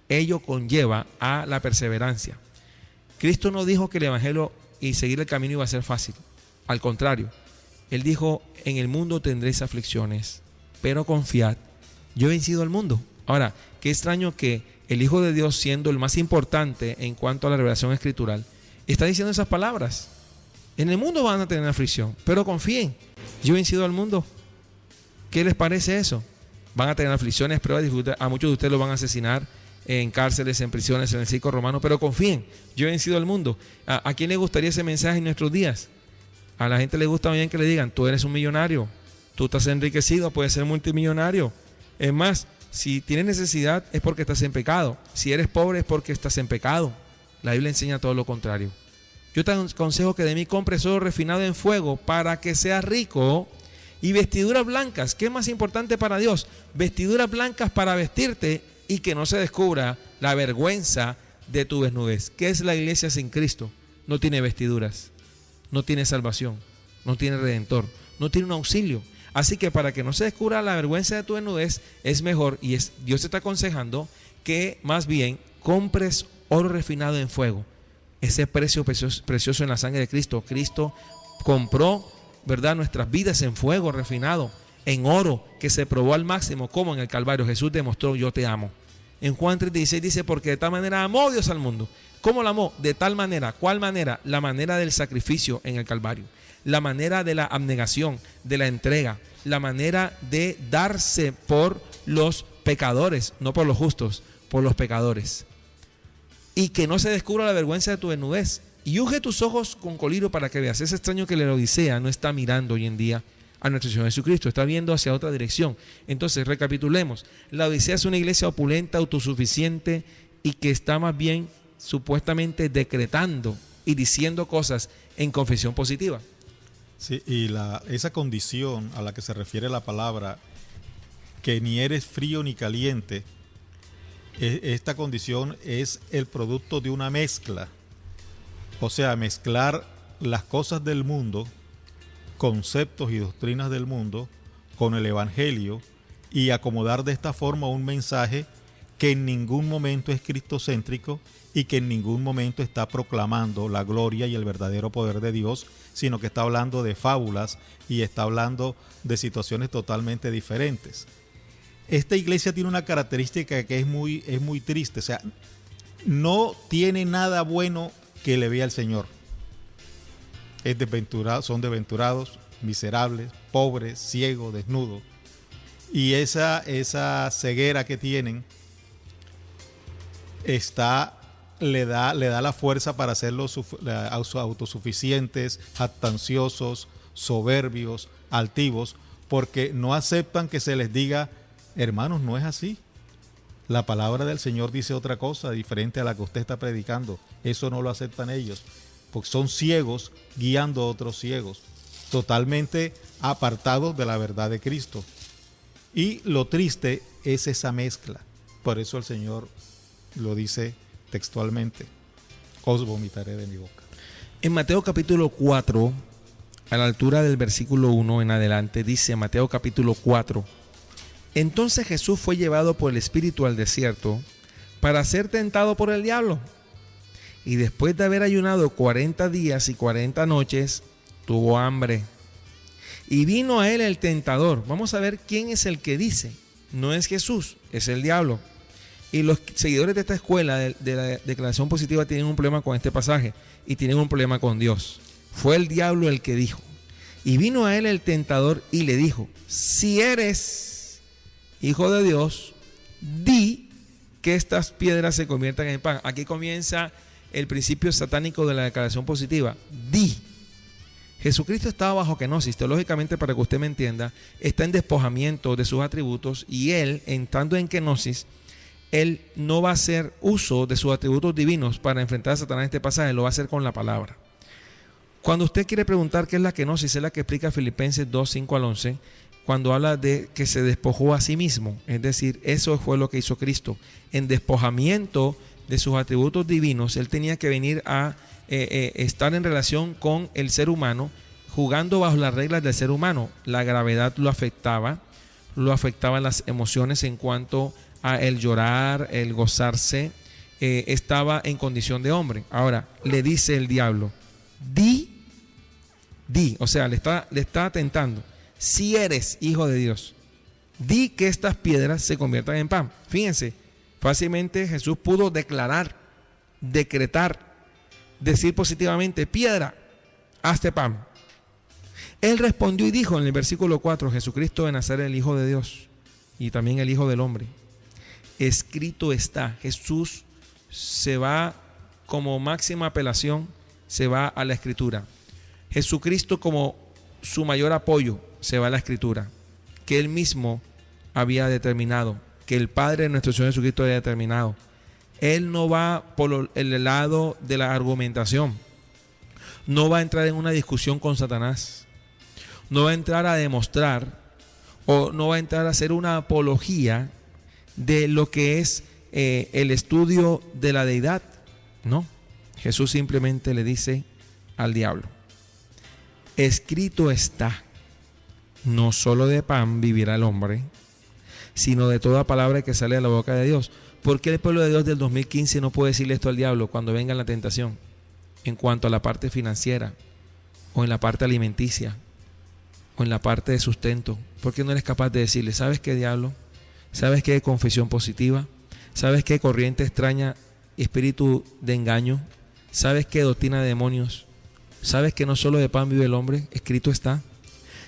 ello conlleva a la perseverancia. Cristo no dijo que el evangelio y seguir el camino iba a ser fácil. Al contrario, Él dijo: en el mundo tendréis aflicciones, pero confiad, yo he vencido al mundo. Ahora, qué extraño que el Hijo de Dios, siendo el más importante en cuanto a la revelación escritural, está diciendo esas palabras. En el mundo van a tener aflicción, pero confíen, yo he vencido al mundo. ¿Qué les parece eso? Van a tener aflicciones, pruebas, a muchos de ustedes los van a asesinar en cárceles, en prisiones, en el circo romano, pero confíen, yo he vencido al mundo. ¿A quién le gustaría ese mensaje en nuestros días? A la gente le gusta bien que le digan: tú eres un millonario, tú estás enriquecido, puedes ser multimillonario. Es más, si tienes necesidad es porque estás en pecado. Si eres pobre es porque estás en pecado. La Biblia enseña todo lo contrario. Yo te aconsejo que de mí compres oro refinado en fuego para que seas rico, y vestiduras blancas. ¿Qué es más importante para Dios? Vestiduras blancas para vestirte y que no se descubra la vergüenza de tu desnudez. ¿Qué es la iglesia sin Cristo? No tiene vestiduras, no tiene salvación, no tiene redentor, no tiene un auxilio. Así que para que no se descubra la vergüenza de tu desnudez, es mejor, y Dios te está aconsejando, que más bien compres oro refinado en fuego. Ese precio precioso en la sangre de Cristo. Cristo compró, ¿verdad?, nuestras vidas en fuego refinado, en oro que se probó al máximo, como en el Calvario. Jesús demostró: yo te amo. En Juan 3:16 dice: porque de tal manera amó Dios al mundo. ¿Cómo lo amó? De tal manera. ¿Cuál manera? La manera del sacrificio en el Calvario, la manera de la abnegación, de la entrega, la manera de darse por los pecadores, no por los justos, por los pecadores. Y que no se descubra la vergüenza de tu desnudez. Y unge tus ojos con colirio para que veas. Es extraño que la Odisea no está mirando hoy en día a nuestro Señor Jesucristo, está viendo hacia otra dirección. Entonces, recapitulemos. La Odisea es una iglesia opulenta, autosuficiente, y que está más bien supuestamente decretando y diciendo cosas en confesión positiva. Sí, y esa condición a la que se refiere la palabra, que ni eres frío ni caliente, esta condición es el producto de una mezcla. O sea, mezclar las cosas del mundo, conceptos y doctrinas del mundo, con el Evangelio, y acomodar de esta forma un mensaje que en ningún momento es cristocéntrico y que en ningún momento está proclamando la gloria y el verdadero poder de Dios, sino que está hablando de fábulas y está hablando de situaciones totalmente diferentes. Esta iglesia tiene una característica que es muy triste. O sea, no tiene nada bueno que le vea al Señor. son desventurados, miserables, pobres, ciegos, desnudos. Y esa ceguera que tienen le da la fuerza para hacerlos autosuficientes, jactanciosos, soberbios, altivos, porque no aceptan que se les diga, hermanos, no es así. La palabra del Señor dice otra cosa diferente a la que usted está predicando. Eso no lo aceptan ellos, porque son ciegos guiando a otros ciegos, totalmente apartados de la verdad de Cristo. Y lo triste es esa mezcla. Por eso el Señor lo dice textualmente: os vomitaré de mi boca. En Mateo capítulo 4, a la altura del versículo 1 en adelante, dice Mateo capítulo 4: entonces Jesús fue llevado por el Espíritu al desierto para ser tentado por el diablo. Y después de haber ayunado 40 días y 40 noches, tuvo hambre. Y vino a él el tentador. Vamos a ver quién es el que dice. No es Jesús, es el diablo. Y los seguidores de esta escuela de la declaración positiva tienen un problema con este pasaje y tienen un problema con Dios. Fue el diablo el que dijo. Y vino a él el tentador y le dijo: si eres Hijo de Dios, di que estas piedras se conviertan en pan. Aquí comienza el principio satánico de la declaración positiva. Di. Jesucristo estaba bajo kenosis, teológicamente, para que usted me entienda, está en despojamiento de sus atributos, y él, entrando en kenosis, él no va a hacer uso de sus atributos divinos para enfrentar a Satanás en este pasaje, lo va a hacer con la palabra. Cuando usted quiere preguntar qué es la kenosis, es la que explica Filipenses 2, 5 al 11, cuando habla de que se despojó a sí mismo. Es decir, eso fue lo que hizo Cristo. En despojamiento de sus atributos divinos, él tenía que venir a estar en relación con el ser humano, jugando bajo las reglas del ser humano. La gravedad lo afectaban las emociones en cuanto a el llorar, el gozarse. Estaba en condición de hombre. Ahora, le dice el diablo: di, o sea, le está tentando. Si eres Hijo de Dios, di que estas piedras se conviertan en pan. Fíjense, fácilmente Jesús pudo declarar, decretar, decir positivamente: piedra, hazte pan. Él respondió y dijo en el versículo 4, Jesucristo de Nazaret, el Hijo de Dios y también el Hijo del Hombre: escrito está. Jesús se va como máxima apelación, se va a la Escritura. Jesucristo, como su mayor apoyo, se va a la Escritura, que él mismo había determinado, que el Padre de nuestro Señor Jesucristo había determinado. Él no va por el lado de la argumentación, no va a entrar en una discusión con Satanás, no va a entrar a demostrar, o no va a entrar a hacer una apología de lo que es el estudio de la deidad. No, Jesús simplemente le dice al diablo: escrito está, no solo de pan vivirá el hombre, sino de toda palabra que sale de la boca de Dios. ¿Por qué el pueblo de Dios del 2015 no puede decirle esto al diablo cuando venga la tentación? En cuanto a la parte financiera, o en la parte alimenticia, o en la parte de sustento. ¿Por qué no eres capaz de decirle: ¿sabes qué, diablo? ¿Sabes qué confesión positiva? ¿Sabes qué corriente extraña, espíritu de engaño? ¿Sabes qué doctrina de demonios? ¿Sabes que no solo de pan vive el hombre? Escrito está,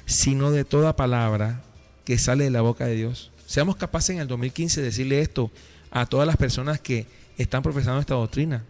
sino de toda palabra que sale de la boca de Dios. Seamos capaces en el 2015 de decirle esto a todas las personas que están profesando esta doctrina.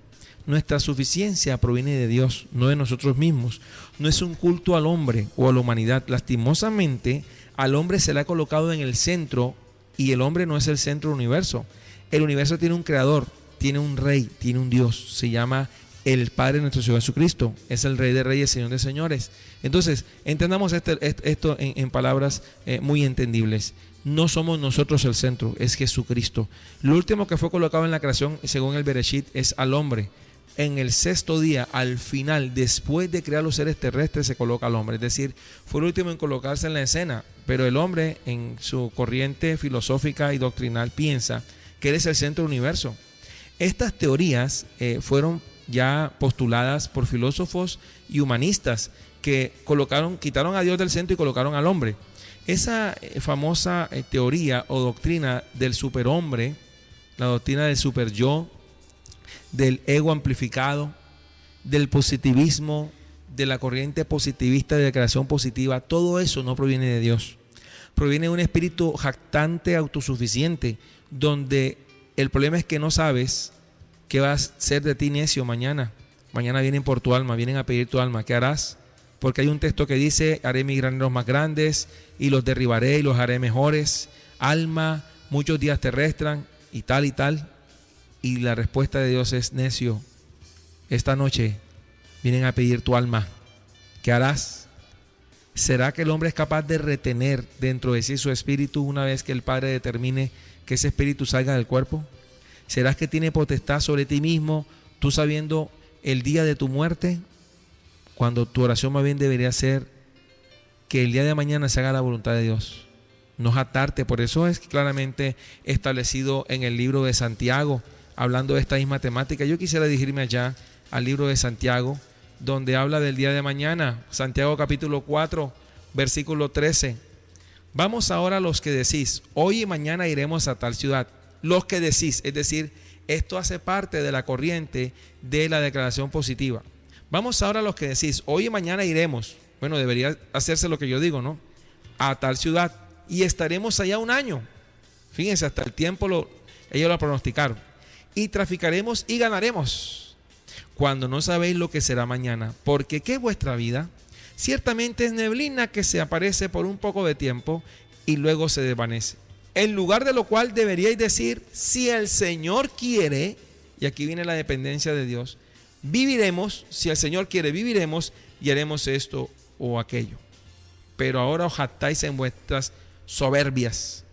Nuestra suficiencia proviene de Dios, no de nosotros mismos. No es un culto al hombre o a la humanidad. Lastimosamente, al hombre se le ha colocado en el centro, y el hombre no es el centro del universo. El universo tiene un creador, tiene un rey, tiene un Dios. Se llama el Padre de nuestro Señor Jesucristo. Es el Rey de Reyes, Señor de Señores. Entonces, entendamos esto en palabras muy entendibles. No somos nosotros el centro, es Jesucristo. Lo último que fue colocado en la creación, según el Bereshit, es al hombre. En el sexto día, al final, después de crear los seres terrestres, se coloca al hombre. Es decir, fue el último en colocarse en la escena. Pero el hombre, en su corriente filosófica y doctrinal, piensa que él es el centro del universo. Estas teorías fueron ya postuladas por filósofos y humanistas que quitaron a Dios del centro y colocaron al hombre. Esa famosa teoría o doctrina del superhombre, la doctrina del superyo, del ego amplificado, del positivismo, de la corriente positivista de declaración positiva, todo eso no proviene de Dios. Proviene de un espíritu jactante, autosuficiente, donde el problema es que no sabes qué va a ser de ti necio mañana. Mañana vienen por tu alma, vienen a pedir tu alma. ¿Qué harás? Porque hay un texto que dice: haré mis graneros más grandes y los derribaré y los haré mejores. Alma, muchos días te restan y tal y tal. Y la respuesta de Dios es: necio, esta noche vienen a pedir tu alma. ¿Qué harás? ¿Será que el hombre es capaz de retener dentro de sí su espíritu una vez que el Padre determine que ese espíritu salga del cuerpo? ¿Serás que tiene potestad sobre ti mismo, tú sabiendo el día de tu muerte? Cuando tu oración más bien debería ser que el día de mañana se haga la voluntad de Dios. No jactarte. Por eso es claramente establecido en el libro de Santiago, hablando de esta misma temática. Yo quisiera dirigirme allá al libro de Santiago, donde habla del día de mañana. Santiago capítulo 4, versículo 13. Vamos ahora a los que decís: hoy y mañana iremos a tal ciudad. Los que decís, es decir, esto hace parte de la corriente de la declaración positiva. Vamos ahora a los que decís: hoy y mañana iremos. Bueno, debería hacerse lo que yo digo, ¿no? A tal ciudad y estaremos allá un año. Fíjense, hasta el tiempo ellos lo pronosticaron. Y traficaremos y ganaremos, cuando no sabéis lo que será mañana. Porque ¿qué es vuestra vida? Ciertamente es neblina que se aparece por un poco de tiempo y luego se desvanece. En lugar de lo cual deberíais decir: si el Señor quiere, y aquí viene la dependencia de Dios, viviremos. Si el Señor quiere, viviremos y haremos esto o aquello. Pero ahora os jactáis en vuestras soberbias.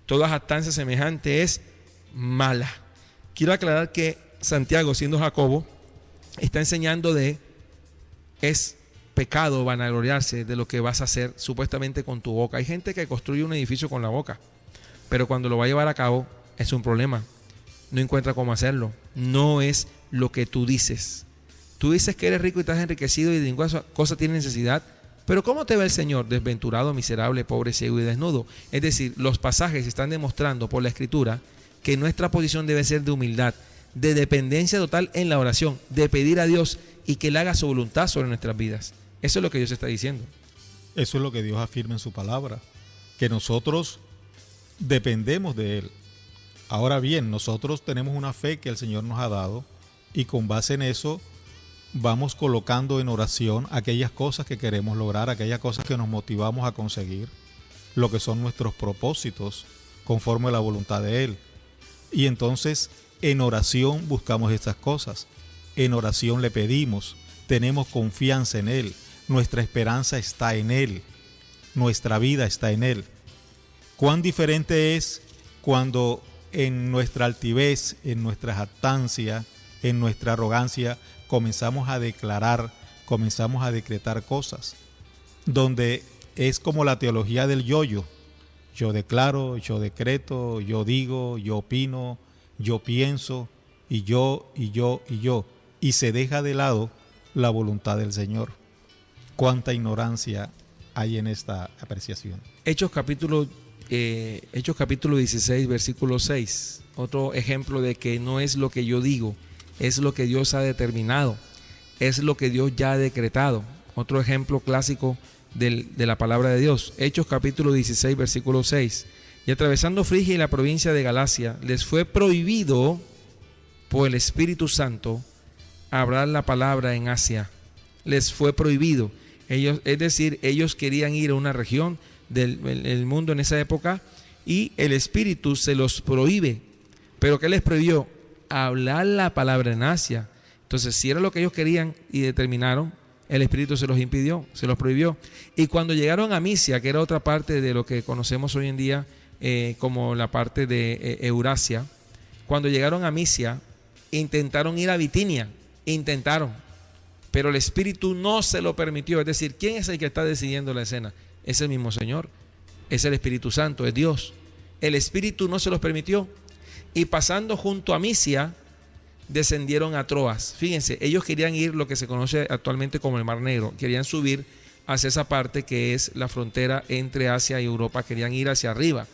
Toda jactancia semejante es mala. Quiero aclarar que Santiago, siendo Jacobo, está enseñando es pecado vanagloriarse de lo que vas a hacer supuestamente con tu boca. Hay gente que construye un edificio con la boca, pero cuando lo va a llevar a cabo es un problema. No encuentra cómo hacerlo. No es lo que tú dices. Tú dices que eres rico y estás enriquecido y de ninguna cosa tienes necesidad, pero ¿cómo te ve el Señor? Desventurado, miserable, pobre, ciego y desnudo. Es decir, los pasajes están demostrando por la Escritura que nuestra posición debe ser de humildad, de dependencia total en la oración, de pedir a Dios y que Él haga su voluntad sobre nuestras vidas. Eso es lo que Dios está diciendo. Eso es lo que Dios afirma en su palabra, que nosotros dependemos de Él. Ahora bien, nosotros tenemos una fe que el Señor nos ha dado y con base en eso vamos colocando en oración aquellas cosas que queremos lograr, aquellas cosas que nos motivamos a conseguir, lo que son nuestros propósitos conforme a la voluntad de Él. Y entonces en oración buscamos estas cosas, en oración le pedimos, tenemos confianza en Él, nuestra esperanza está en Él, nuestra vida está en Él. Cuán diferente es cuando en nuestra altivez, en nuestra jactancia, en nuestra arrogancia, comenzamos a declarar, comenzamos a decretar cosas, donde es como la teología del yo-yo. Yo declaro, yo decreto, yo digo, yo opino, yo pienso, y yo, y yo, y yo. Y se deja de lado la voluntad del Señor. Cuánta ignorancia hay en esta apreciación. Hechos capítulo 16, versículo 6. Otro ejemplo de que no es lo que yo digo, es lo que Dios ha determinado, es lo que Dios ya ha decretado. Otro ejemplo clásico de la palabra de Dios. Hechos capítulo 16, versículo 6. Y atravesando Frigia y la provincia de Galacia, les fue prohibido por el Espíritu Santo hablar la palabra en Asia. Les fue prohibido. Es decir, ellos querían ir a una región del mundo en esa época y el Espíritu se los prohíbe. ¿Pero qué les prohibió? Hablar la palabra en Asia. Entonces, si era lo que ellos querían y determinaron, el Espíritu se los impidió, se los prohibió. Y cuando llegaron a Misia, que era otra parte de lo que conocemos hoy en día como la parte de Eurasia, cuando llegaron a Misia, intentaron ir a Bitinia, pero el Espíritu no se lo permitió. Es decir, ¿quién es el que está decidiendo la escena? Es el mismo Señor, es el Espíritu Santo, es Dios. El Espíritu no se los permitió. Y pasando junto a Misia, descendieron a Troas. Fíjense, ellos querían ir lo que se conoce actualmente como el Mar Negro. Querían subir hacia esa parte que es la frontera entre Asia y Europa. Querían ir hacia arriba.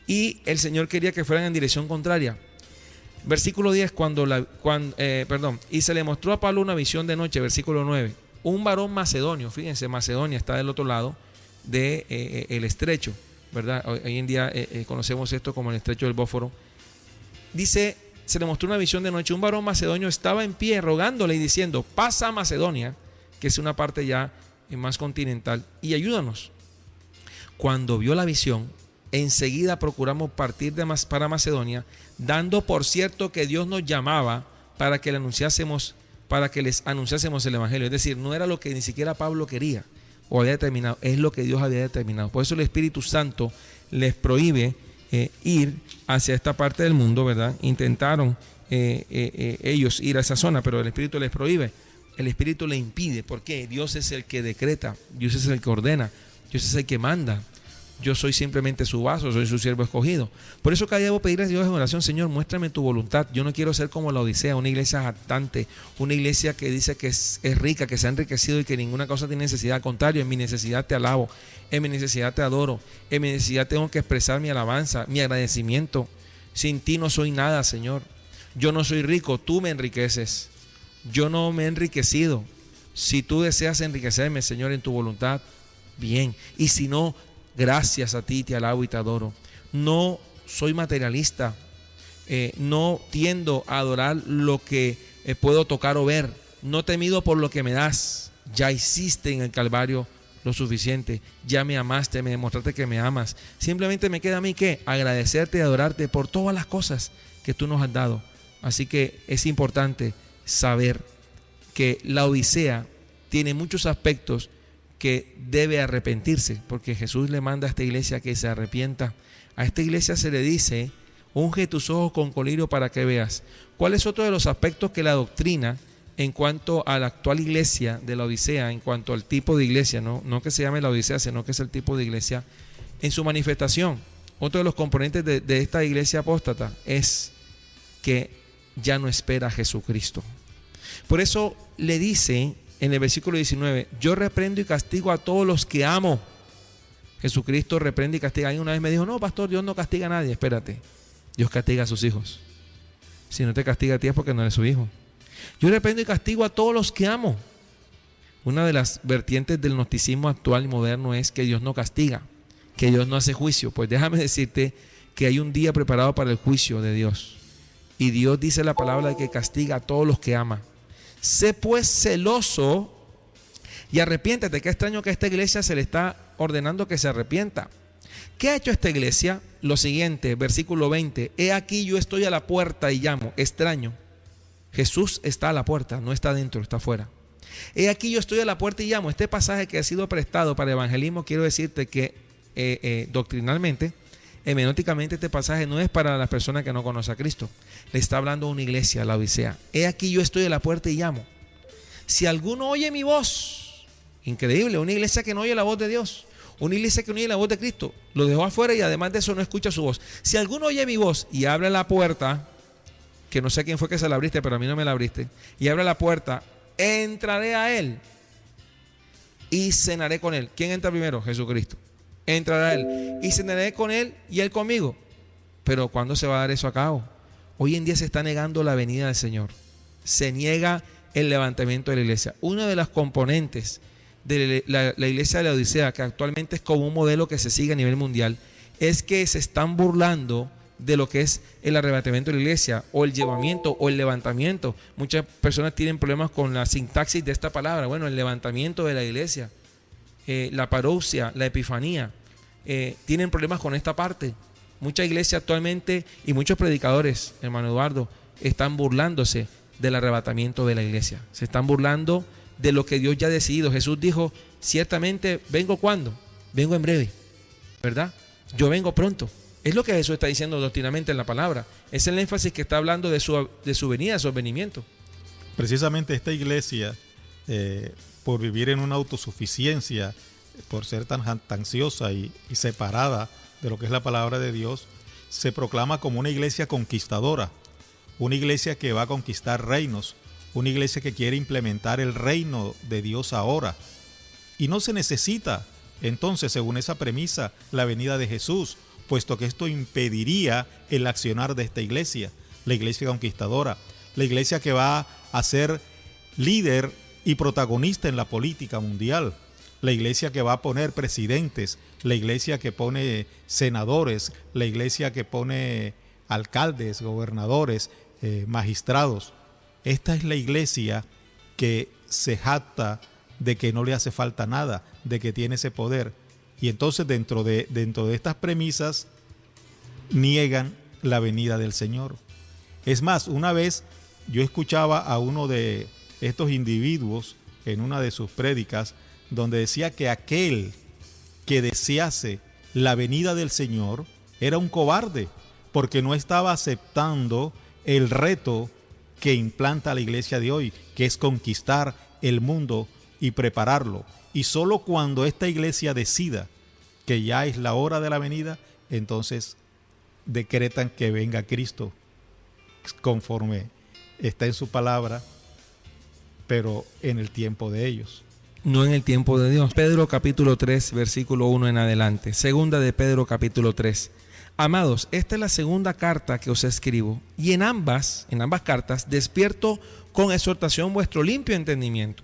Y el Señor quería que fueran en dirección contraria. Versículo 10, y se le mostró a Pablo una visión de noche, versículo 9. un varón macedonio, fíjense, Macedonia está del otro lado del el estrecho, ¿verdad? Hoy en día conocemos esto como el estrecho del Bósforo. Dice, se le mostró una visión de noche, un varón macedonio estaba en pie rogándole y diciendo, pasa a Macedonia, que es una parte ya más continental, y ayúdanos. Cuando vio la visión, enseguida procuramos partir para Macedonia, dando por cierto que Dios nos llamaba para que les anunciásemos el evangelio. Es decir, no era lo que ni siquiera Pablo quería o había determinado, es lo que Dios había determinado. Por eso el Espíritu Santo les prohíbe ir hacia esta parte del mundo, ¿verdad? Intentaron ellos ir a esa zona, pero el Espíritu les prohíbe. El Espíritu le impide. ¿Por qué? Dios es el que decreta, Dios es el que ordena, Dios es el que manda. Yo soy simplemente su vaso, soy su siervo escogido. Por eso cada día debo pedirle a Dios en oración, Señor, muéstrame tu voluntad. Yo no quiero ser como la Odisea, una iglesia jactante, una iglesia que dice que es rica, que se ha enriquecido y que ninguna cosa tiene necesidad. Al contrario, en mi necesidad te alabo, en mi necesidad te adoro, en mi necesidad tengo que expresar mi alabanza, mi agradecimiento. Sin ti no soy nada, Señor. Yo no soy rico, tú me enriqueces. Yo no me he enriquecido. Si tú deseas enriquecerme, Señor, en tu voluntad, bien. Y si no, gracias a ti te alabo y te adoro. No soy materialista, no tiendo a adorar lo que puedo tocar o ver. No te mido por lo que me das. Ya hiciste en el Calvario lo suficiente. Ya me amaste, me demostraste que me amas. Simplemente me queda a mí que agradecerte y adorarte por todas las cosas que tú nos has dado. Así que es importante saber que la Odisea tiene muchos aspectos que debe arrepentirse, porque Jesús le manda a esta iglesia que se arrepienta. A esta iglesia se le dice, unge tus ojos con colirio para que veas. ¿Cuál es otro de los aspectos que la doctrina en cuanto a la actual iglesia de la Odisea, en cuanto al tipo de iglesia, no que se llame la Odisea, sino que es el tipo de iglesia en su manifestación? Otro de los componentes de esta iglesia apóstata es que ya no espera a Jesucristo. Por eso le dice en el versículo 19, yo reprendo y castigo a todos los que amo. Jesucristo reprende y castiga. Alguien una vez me dijo, no, pastor, Dios no castiga a nadie. Espérate, Dios castiga a sus hijos. Si no te castiga a ti es porque no eres su hijo. Yo reprendo y castigo a todos los que amo. Una de las vertientes del gnosticismo actual y moderno es que Dios no castiga, que Dios no hace juicio. Pues déjame decirte que hay un día preparado para el juicio de Dios. Y Dios dice la palabra de que castiga a todos los que ama. Sé pues celoso y arrepiéntete. Qué extraño que a esta iglesia se le está ordenando que se arrepienta. ¿Qué ha hecho esta iglesia? Lo siguiente, versículo 20. He aquí yo estoy a la puerta y llamo. Extraño. Jesús está a la puerta, no está dentro, está afuera. He aquí yo estoy a la puerta y llamo. Este pasaje que ha sido prestado para evangelismo, quiero decirte que doctrinalmente, hermenéuticamente, este pasaje no es para las personas que no conocen a Cristo. Le está hablando a una iglesia, la Odisea. He aquí yo estoy a la puerta y llamo. Si alguno oye mi voz, increíble, una iglesia que no oye la voz de Dios, una iglesia que no oye la voz de Cristo, lo dejó afuera y además de eso no escucha su voz. Si alguno oye mi voz y abre la puerta, que no sé quién fue que se la abriste, pero a mí no me la abriste, y abre la puerta, entraré a él y cenaré con él. ¿Quién entra primero? Jesucristo. Entrará a él y cenaré con él y él conmigo. Pero ¿cuándo se va a dar eso a cabo? Hoy en día se está negando la venida del Señor. Se niega el levantamiento de la iglesia. Una de las componentes de la iglesia de la Odisea, que actualmente es como un modelo que se sigue a nivel mundial, es que se están burlando de lo que es el arrebatamiento de la iglesia, o el llevamiento, o el levantamiento. Muchas personas tienen problemas con la sintaxis de esta palabra. Bueno, el levantamiento de la iglesia, la parousia, la epifanía, tienen problemas con esta parte. Mucha iglesia actualmente y muchos predicadores, hermano Eduardo, están burlándose del arrebatamiento de la iglesia. Se están burlando de lo que Dios ya ha decidido. Jesús dijo, ciertamente vengo cuando, vengo en breve, ¿verdad? Yo vengo pronto. Es lo que Jesús está diciendo doctrinalmente en la palabra. Es el énfasis que está hablando de su venida, de su advenimiento. Precisamente esta iglesia, por vivir en una autosuficiencia, por ser tan jactanciosa y separada de lo que es la palabra de Dios, se proclama como una iglesia conquistadora, una iglesia que va a conquistar reinos, una iglesia que quiere implementar el reino de Dios ahora. Y no se necesita, entonces, según esa premisa, la venida de Jesús, puesto que esto impediría el accionar de esta iglesia, la iglesia conquistadora, la iglesia que va a ser líder y protagonista en la política mundial. La iglesia que va a poner presidentes, la iglesia que pone senadores, la iglesia que pone alcaldes, gobernadores, magistrados. Esta es la iglesia que se jacta de que no le hace falta nada, de que tiene ese poder. Y entonces dentro de estas premisas niegan la venida del Señor. Es más, una vez yo escuchaba a uno de estos individuos en una de sus prédicas donde decía que aquel que desease la venida del Señor era un cobarde porque no estaba aceptando el reto que implanta la iglesia de hoy, que es conquistar el mundo y prepararlo. Y solo cuando esta iglesia decida que ya es la hora de la venida, entonces decretan que venga Cristo conforme está en su palabra, pero en el tiempo de ellos. No en el tiempo de Dios. Pedro capítulo 3, versículo 1 en adelante. Segunda de Pedro capítulo 3. Amados, esta es la segunda carta que os escribo, y en ambas cartas despierto con exhortación vuestro limpio entendimiento,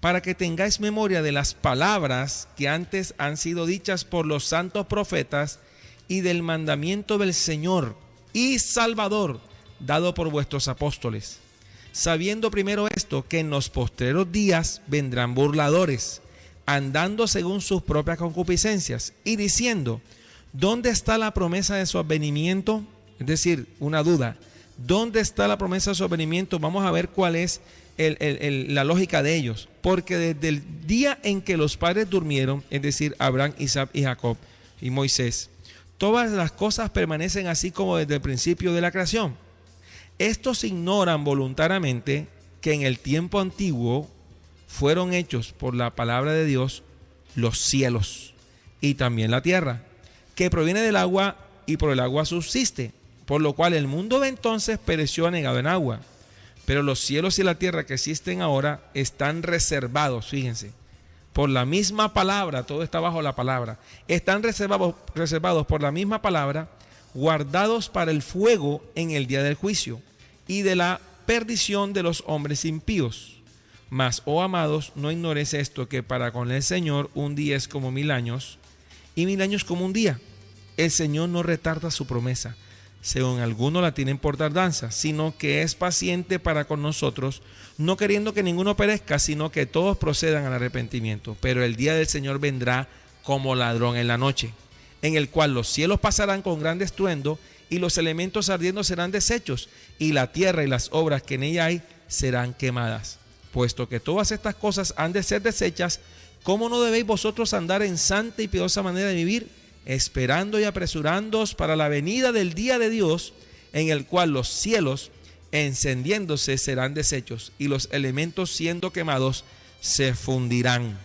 para que tengáis memoria de las palabras que antes han sido dichas por los santos profetas y del mandamiento del Señor y Salvador dado por vuestros apóstoles, sabiendo primero esto, que en los postreros días vendrán burladores, andando según sus propias concupiscencias, y diciendo: ¿dónde está la promesa de su advenimiento? Es decir, una duda. ¿Dónde está la promesa de su advenimiento? Vamos a ver cuál es la lógica de ellos. Porque desde el día en que los padres durmieron, es decir, Abraham, Isaac y Jacob y Moisés, todas las cosas permanecen así como desde el principio de la creación. Estos ignoran voluntariamente que en el tiempo antiguo fueron hechos por la palabra de Dios los cielos y también la tierra, que proviene del agua y por el agua subsiste, por lo cual el mundo de entonces pereció anegado en agua. Pero los cielos y la tierra que existen ahora están reservados, fíjense, por la misma palabra, todo está bajo la palabra, están reservados por la misma palabra, guardados para el fuego en el día del juicio y de la perdición de los hombres impíos. Mas, oh amados, no ignoréis esto, que para con el Señor un día es como 1000 años, y 1000 años como un día. El Señor no retarda su promesa, según algunos la tienen por tardanza, sino que es paciente para con nosotros, no queriendo que ninguno perezca, sino que todos procedan al arrepentimiento. Pero el día del Señor vendrá como ladrón en la noche, en el cual los cielos pasarán con gran estruendo, y los elementos ardiendo serán deshechos, y la tierra y las obras que en ella hay serán quemadas. Puesto que todas estas cosas han de ser deshechas, ¿cómo no debéis vosotros andar en santa y piadosa manera de vivir, esperando y apresurándoos para la venida del día de Dios, en el cual los cielos encendiéndose serán deshechos, y los elementos siendo quemados se fundirán?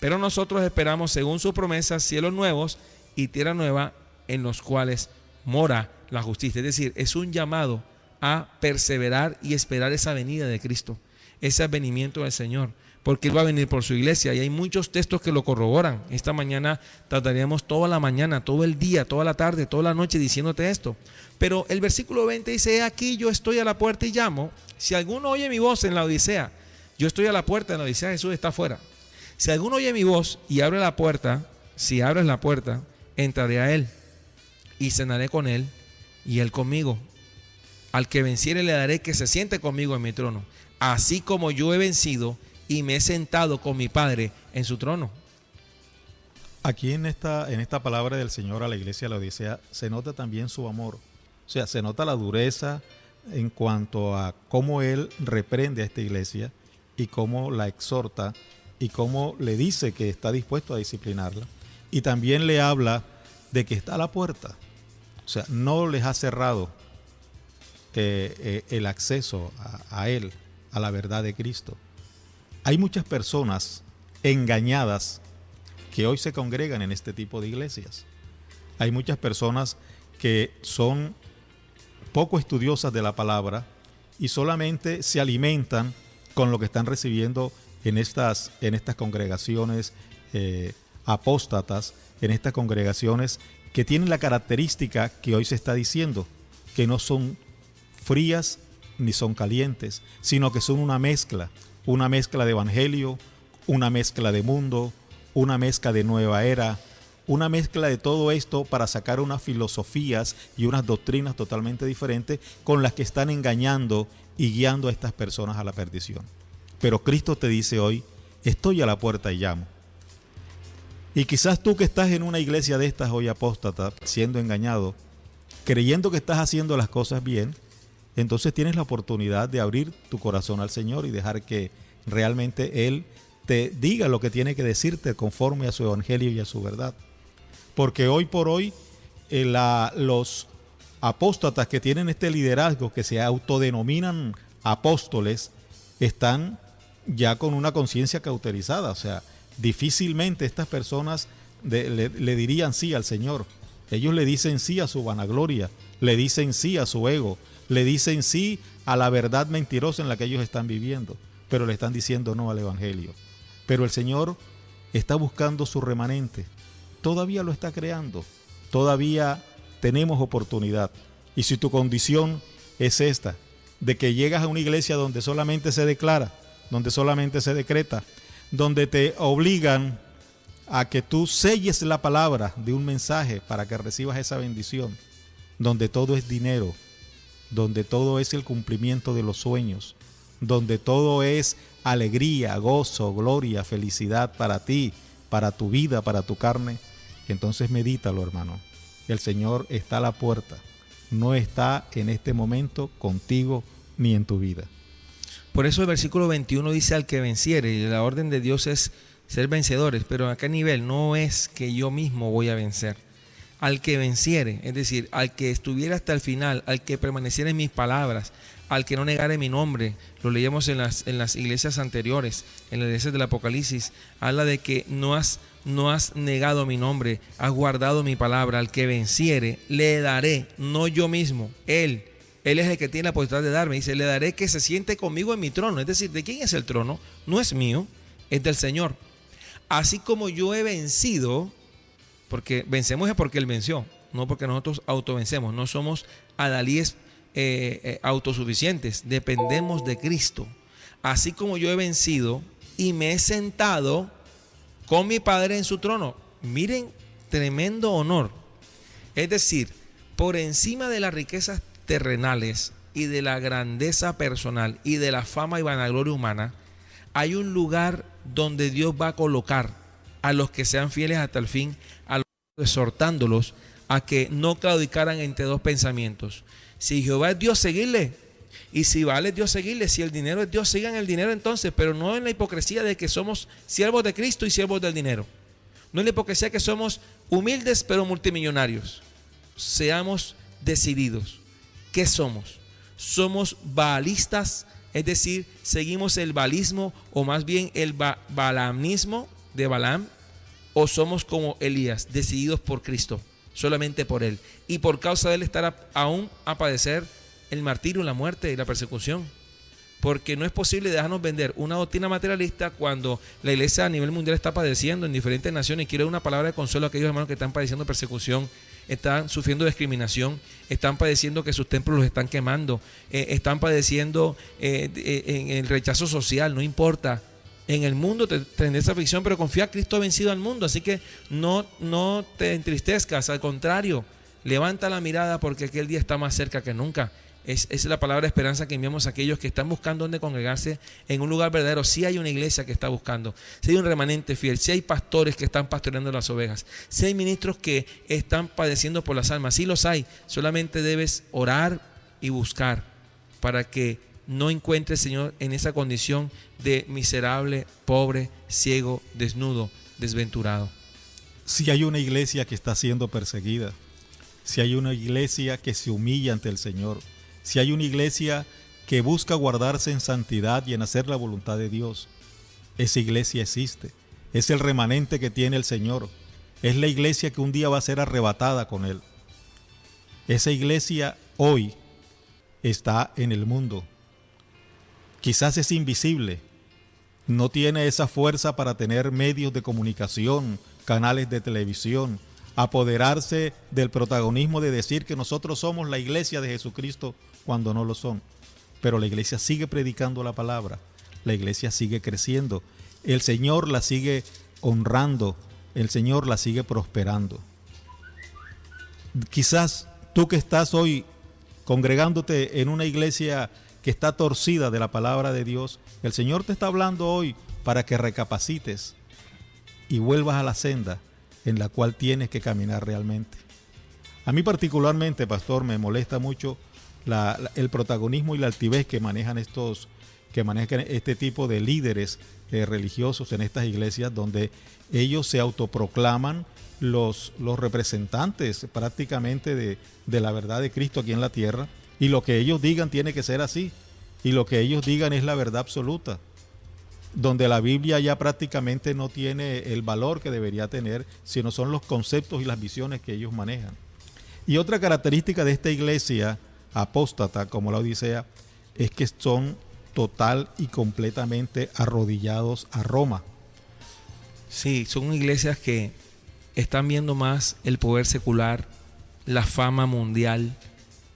Pero nosotros esperamos, según su promesa, cielos nuevos y tierra nueva, en los cuales mora la justicia. Es decir, es un llamado a perseverar y esperar esa venida de Cristo, ese advenimiento del Señor, porque Él va a venir por su iglesia, y hay muchos textos que lo corroboran. Esta mañana trataríamos toda la mañana, todo el día, toda la tarde, toda la noche diciéndote esto. Pero el versículo 20 dice: aquí yo estoy a la puerta y llamo. Si alguno oye mi voz en la Odisea, yo estoy a la puerta, en la Odisea Jesús está afuera. Si alguno oye mi voz y abre la puerta, si abres la puerta, entraré a él y cenaré con él y él conmigo. Al que venciere le daré que se siente conmigo en mi trono, así como yo he vencido y me he sentado con mi Padre en su trono. Aquí en esta palabra del Señor a la iglesia de la Odisea se nota también su amor. O sea, se nota la dureza en cuanto a cómo Él reprende a esta iglesia y cómo la exhorta y cómo le dice que está dispuesto a disciplinarla. Y también le habla de que está a la puerta. O sea, no les ha cerrado el acceso a Él, a la verdad de Cristo. Hay muchas personas engañadas que hoy se congregan en este tipo de iglesias. Hay muchas personas que son poco estudiosas de la palabra y solamente se alimentan con lo que están recibiendo en estas congregaciones apóstatas, en estas congregaciones que tienen la característica que hoy se está diciendo, que no son frías ni son calientes, sino que son una mezcla. una mezcla de evangelio, una mezcla de mundo, una mezcla de nueva era, una mezcla de todo esto para sacar unas filosofías y unas doctrinas totalmente diferentes con las que están engañando y guiando a estas personas a la perdición. Pero Cristo te dice hoy, estoy a la puerta y llamo. Y quizás tú que estás en una iglesia de estas hoy apóstata, siendo engañado, creyendo que estás haciendo las cosas bien, entonces tienes la oportunidad de abrir tu corazón al Señor y dejar que realmente Él te diga lo que tiene que decirte conforme a su evangelio y a su verdad. Porque hoy por hoy los apóstatas que tienen este liderazgo, que se autodenominan apóstoles, están ya con una conciencia cauterizada. O sea, difícilmente estas personas le dirían sí al Señor. Ellos le dicen sí a su vanagloria, le dicen sí a su ego, le dicen sí a la verdad mentirosa en la que ellos están viviendo, pero le están diciendo no al evangelio. Pero el Señor está buscando su remanente, todavía lo está creando, todavía tenemos oportunidad. Y si tu condición es esta, de que llegas a una iglesia donde solamente se declara, donde solamente se decreta, donde te obligan a que tú selles la palabra de un mensaje para que recibas esa bendición, donde todo es dinero, donde todo es el cumplimiento de los sueños, donde todo es alegría, gozo, gloria, felicidad para ti, para tu vida, para tu carne, entonces medítalo, hermano. El Señor está a la puerta, no está en este momento contigo ni en tu vida. Por eso el versículo 21 dice al que venciere, y la orden de Dios es ser vencedores, pero ¿a qué nivel? No es que yo mismo voy a vencer. Al que venciere, es decir, al que estuviera hasta el final, al que permaneciera en mis palabras, al que no negare mi nombre. Lo leíamos en las iglesias anteriores, en las iglesias del Apocalipsis. Habla de que no has negado mi nombre, has guardado mi palabra. Al que venciere, le daré, no yo mismo, Él es el que tiene la potestad de darme. Dice, le daré que se siente conmigo en mi trono. Es decir, ¿de quién es el trono? No es mío, es del Señor. Así como yo he vencido, porque vencemos es porque Él venció, no porque nosotros autovencemos. No somos adalíes autosuficientes, dependemos de Cristo. Así como yo he vencido y me he sentado con mi Padre en su trono. Miren, tremendo honor. Es decir, por encima de las riquezas terrenales y de la grandeza personal y de la fama y vanagloria humana, hay un lugar donde Dios va a colocar a los que sean fieles hasta el fin, a los exhortándolos a que no claudicaran entre dos pensamientos. Si Jehová es Dios, seguirle. Y si vale Dios, seguirle. Si el dinero es Dios, sigan el dinero entonces, pero no en la hipocresía de que somos siervos de Cristo y siervos del dinero. No en la hipocresía que somos humildes pero multimillonarios. Seamos decididos. ¿Qué somos? Somos baalistas, es decir, seguimos el baalismo o más bien el balaamismo de Balaam, o somos como Elías, decididos por Cristo, solamente por Él, y por causa de Él estar aún a padecer el martirio, la muerte y la persecución. Porque no es posible dejarnos vender una doctrina materialista cuando la iglesia a nivel mundial está padeciendo en diferentes naciones. Quiero dar una palabra de consuelo a aquellos hermanos que están padeciendo persecución, están sufriendo discriminación, están padeciendo que sus templos los están quemando, están padeciendo el rechazo social. No importa, en el mundo tendrás esa aflicción, pero confía, Cristo ha vencido al mundo, así que no te entristezcas, al contrario, levanta la mirada porque aquel día está más cerca que nunca. Es la palabra de esperanza que enviamos a aquellos que están buscando dónde congregarse en un lugar verdadero. Si hay una iglesia que está buscando, si hay un remanente fiel, si hay pastores que están pastoreando las ovejas, si hay ministros que están padeciendo por las almas, si los hay, solamente debes orar y buscar para que no encuentres, Señor, en esa condición de miserable, pobre, ciego, desnudo, desventurado. Si hay una iglesia que está siendo perseguida, si hay una iglesia que se humilla ante el Señor, si hay una iglesia que busca guardarse en santidad y en hacer la voluntad de Dios, esa iglesia existe. Es el remanente que tiene el Señor. Es la iglesia que un día va a ser arrebatada con Él. Esa iglesia hoy está en el mundo. Quizás es invisible. No tiene esa fuerza para tener medios de comunicación, canales de televisión, apoderarse del protagonismo de decir que nosotros somos la iglesia de Jesucristo cuando no lo son. Pero la iglesia sigue predicando la palabra. la iglesia sigue creciendo. El Señor la sigue honrando, el Señor la sigue prosperando. Quizás tú que estás hoy congregándote en una iglesia que está torcida de la palabra de Dios, el Señor te está hablando hoy para que recapacites y vuelvas a la senda en la cual tienes que caminar realmente. A mí particularmente, pastor, me molesta mucho el protagonismo y la altivez que manejan este tipo de líderes religiosos en estas iglesias, donde ellos se autoproclaman los representantes prácticamente de la verdad de Cristo aquí en la tierra, y lo que ellos digan tiene que ser así, y lo que ellos digan es la verdad absoluta, donde la Biblia ya prácticamente no tiene el valor que debería tener, sino son los conceptos y las visiones que ellos manejan. Y otra característica de esta iglesia apóstata como la Odisea es que son total y completamente arrodillados a Roma. Sí, son iglesias que están viendo más el poder secular, la fama mundial,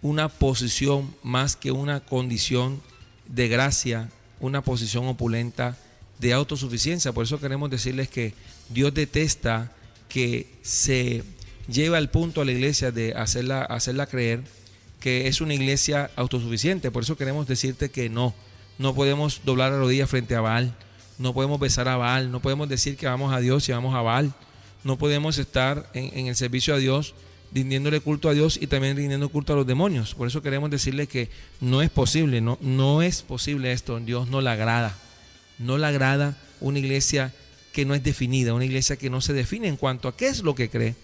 una posición más que una condición de gracia, una posición opulenta de autosuficiencia. Por eso queremos decirles que Dios detesta que se lleve al punto a la iglesia de hacerla creer que es una iglesia autosuficiente. Por eso queremos decirte que no podemos doblar la rodilla frente a Baal, no podemos besar a Baal, no podemos decir que vamos a Dios y vamos a Baal, no podemos estar en el servicio a Dios rindiéndole culto a Dios y también rindiendo culto a los demonios. Por eso queremos decirle que no es posible, no es posible esto. Dios no le agrada una iglesia que no es definida, una iglesia que no se define en cuanto a qué es lo que cree,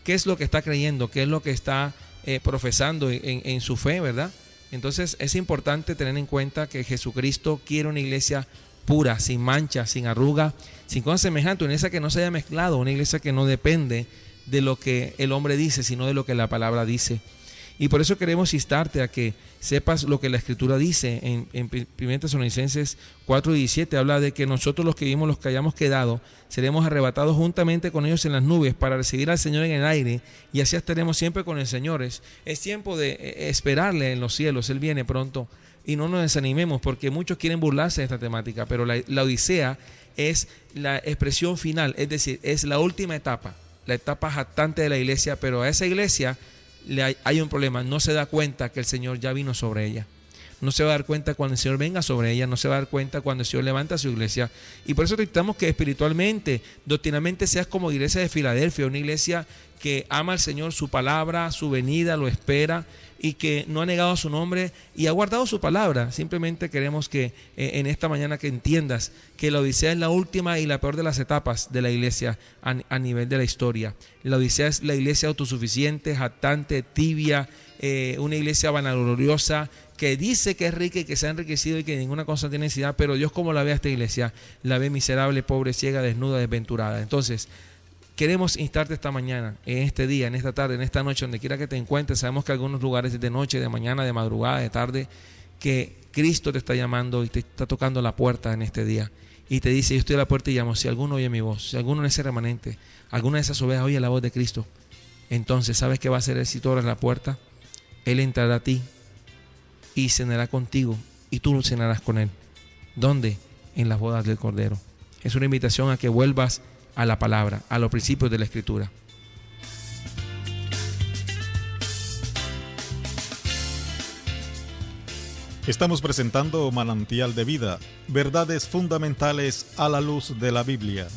qué es lo que está creyendo, qué es lo que está profesando en su fe, ¿verdad? Entonces es importante tener en cuenta que Jesucristo quiere una iglesia pura, sin mancha, sin arruga, sin cosa semejante, una iglesia que no se haya mezclado, una iglesia que no depende de lo que el hombre dice, sino de lo que la palabra dice. Y por eso queremos instarte a que sepas lo que la Escritura dice en 1 Tesalonicenses 4:17. Habla de que nosotros los que vivimos, los que hayamos quedado, seremos arrebatados juntamente con ellos en las nubes para recibir al Señor en el aire, y así estaremos siempre con el Señor. Es tiempo de esperarle en los cielos. Él viene pronto y no nos desanimemos, porque muchos quieren burlarse de esta temática, pero la Odisea es la expresión final, es decir, es la última etapa, la etapa jactante de la iglesia. Pero a esa iglesia hay un problema: no se da cuenta que el Señor ya vino sobre ella, no se va a dar cuenta cuando el Señor venga sobre ella, no se va a dar cuenta cuando el Señor levanta a su iglesia. Y por eso necesitamos que espiritualmente, doctrinalmente seas como iglesia de Filadelfia, una iglesia que ama al Señor, su palabra, su venida, lo espera, y que no ha negado su nombre y ha guardado su palabra. Simplemente queremos que en esta mañana que entiendas que la Odisea es la última y la peor de las etapas de la iglesia a nivel de la historia. La Odisea es la iglesia autosuficiente, jactante, tibia, una iglesia vanagloriosa que dice que es rica y que se ha enriquecido y que ninguna cosa tiene necesidad, pero Dios, como la ve a esta iglesia, la ve miserable, pobre, ciega, desnuda, desventurada. Entonces queremos instarte esta mañana, en este día, en esta tarde, en esta noche, donde quiera que te encuentres. Sabemos que algunos lugares es de noche, de mañana, de madrugada, de tarde, que Cristo te está llamando y te está tocando la puerta en este día. Y te dice: yo estoy a la puerta y llamo. Si alguno oye mi voz, si alguno en ese remanente, alguna de esas ovejas oye la voz de Cristo, entonces ¿sabes qué va a hacer Él si tú abres la puerta? Él entrará a ti y cenará contigo, y tú cenarás con Él. ¿Dónde? En las bodas del Cordero. Es una invitación a que vuelvas a la palabra, a los principios de la Escritura. Estamos presentando Manantial de Vida, verdades fundamentales a la luz de la Biblia.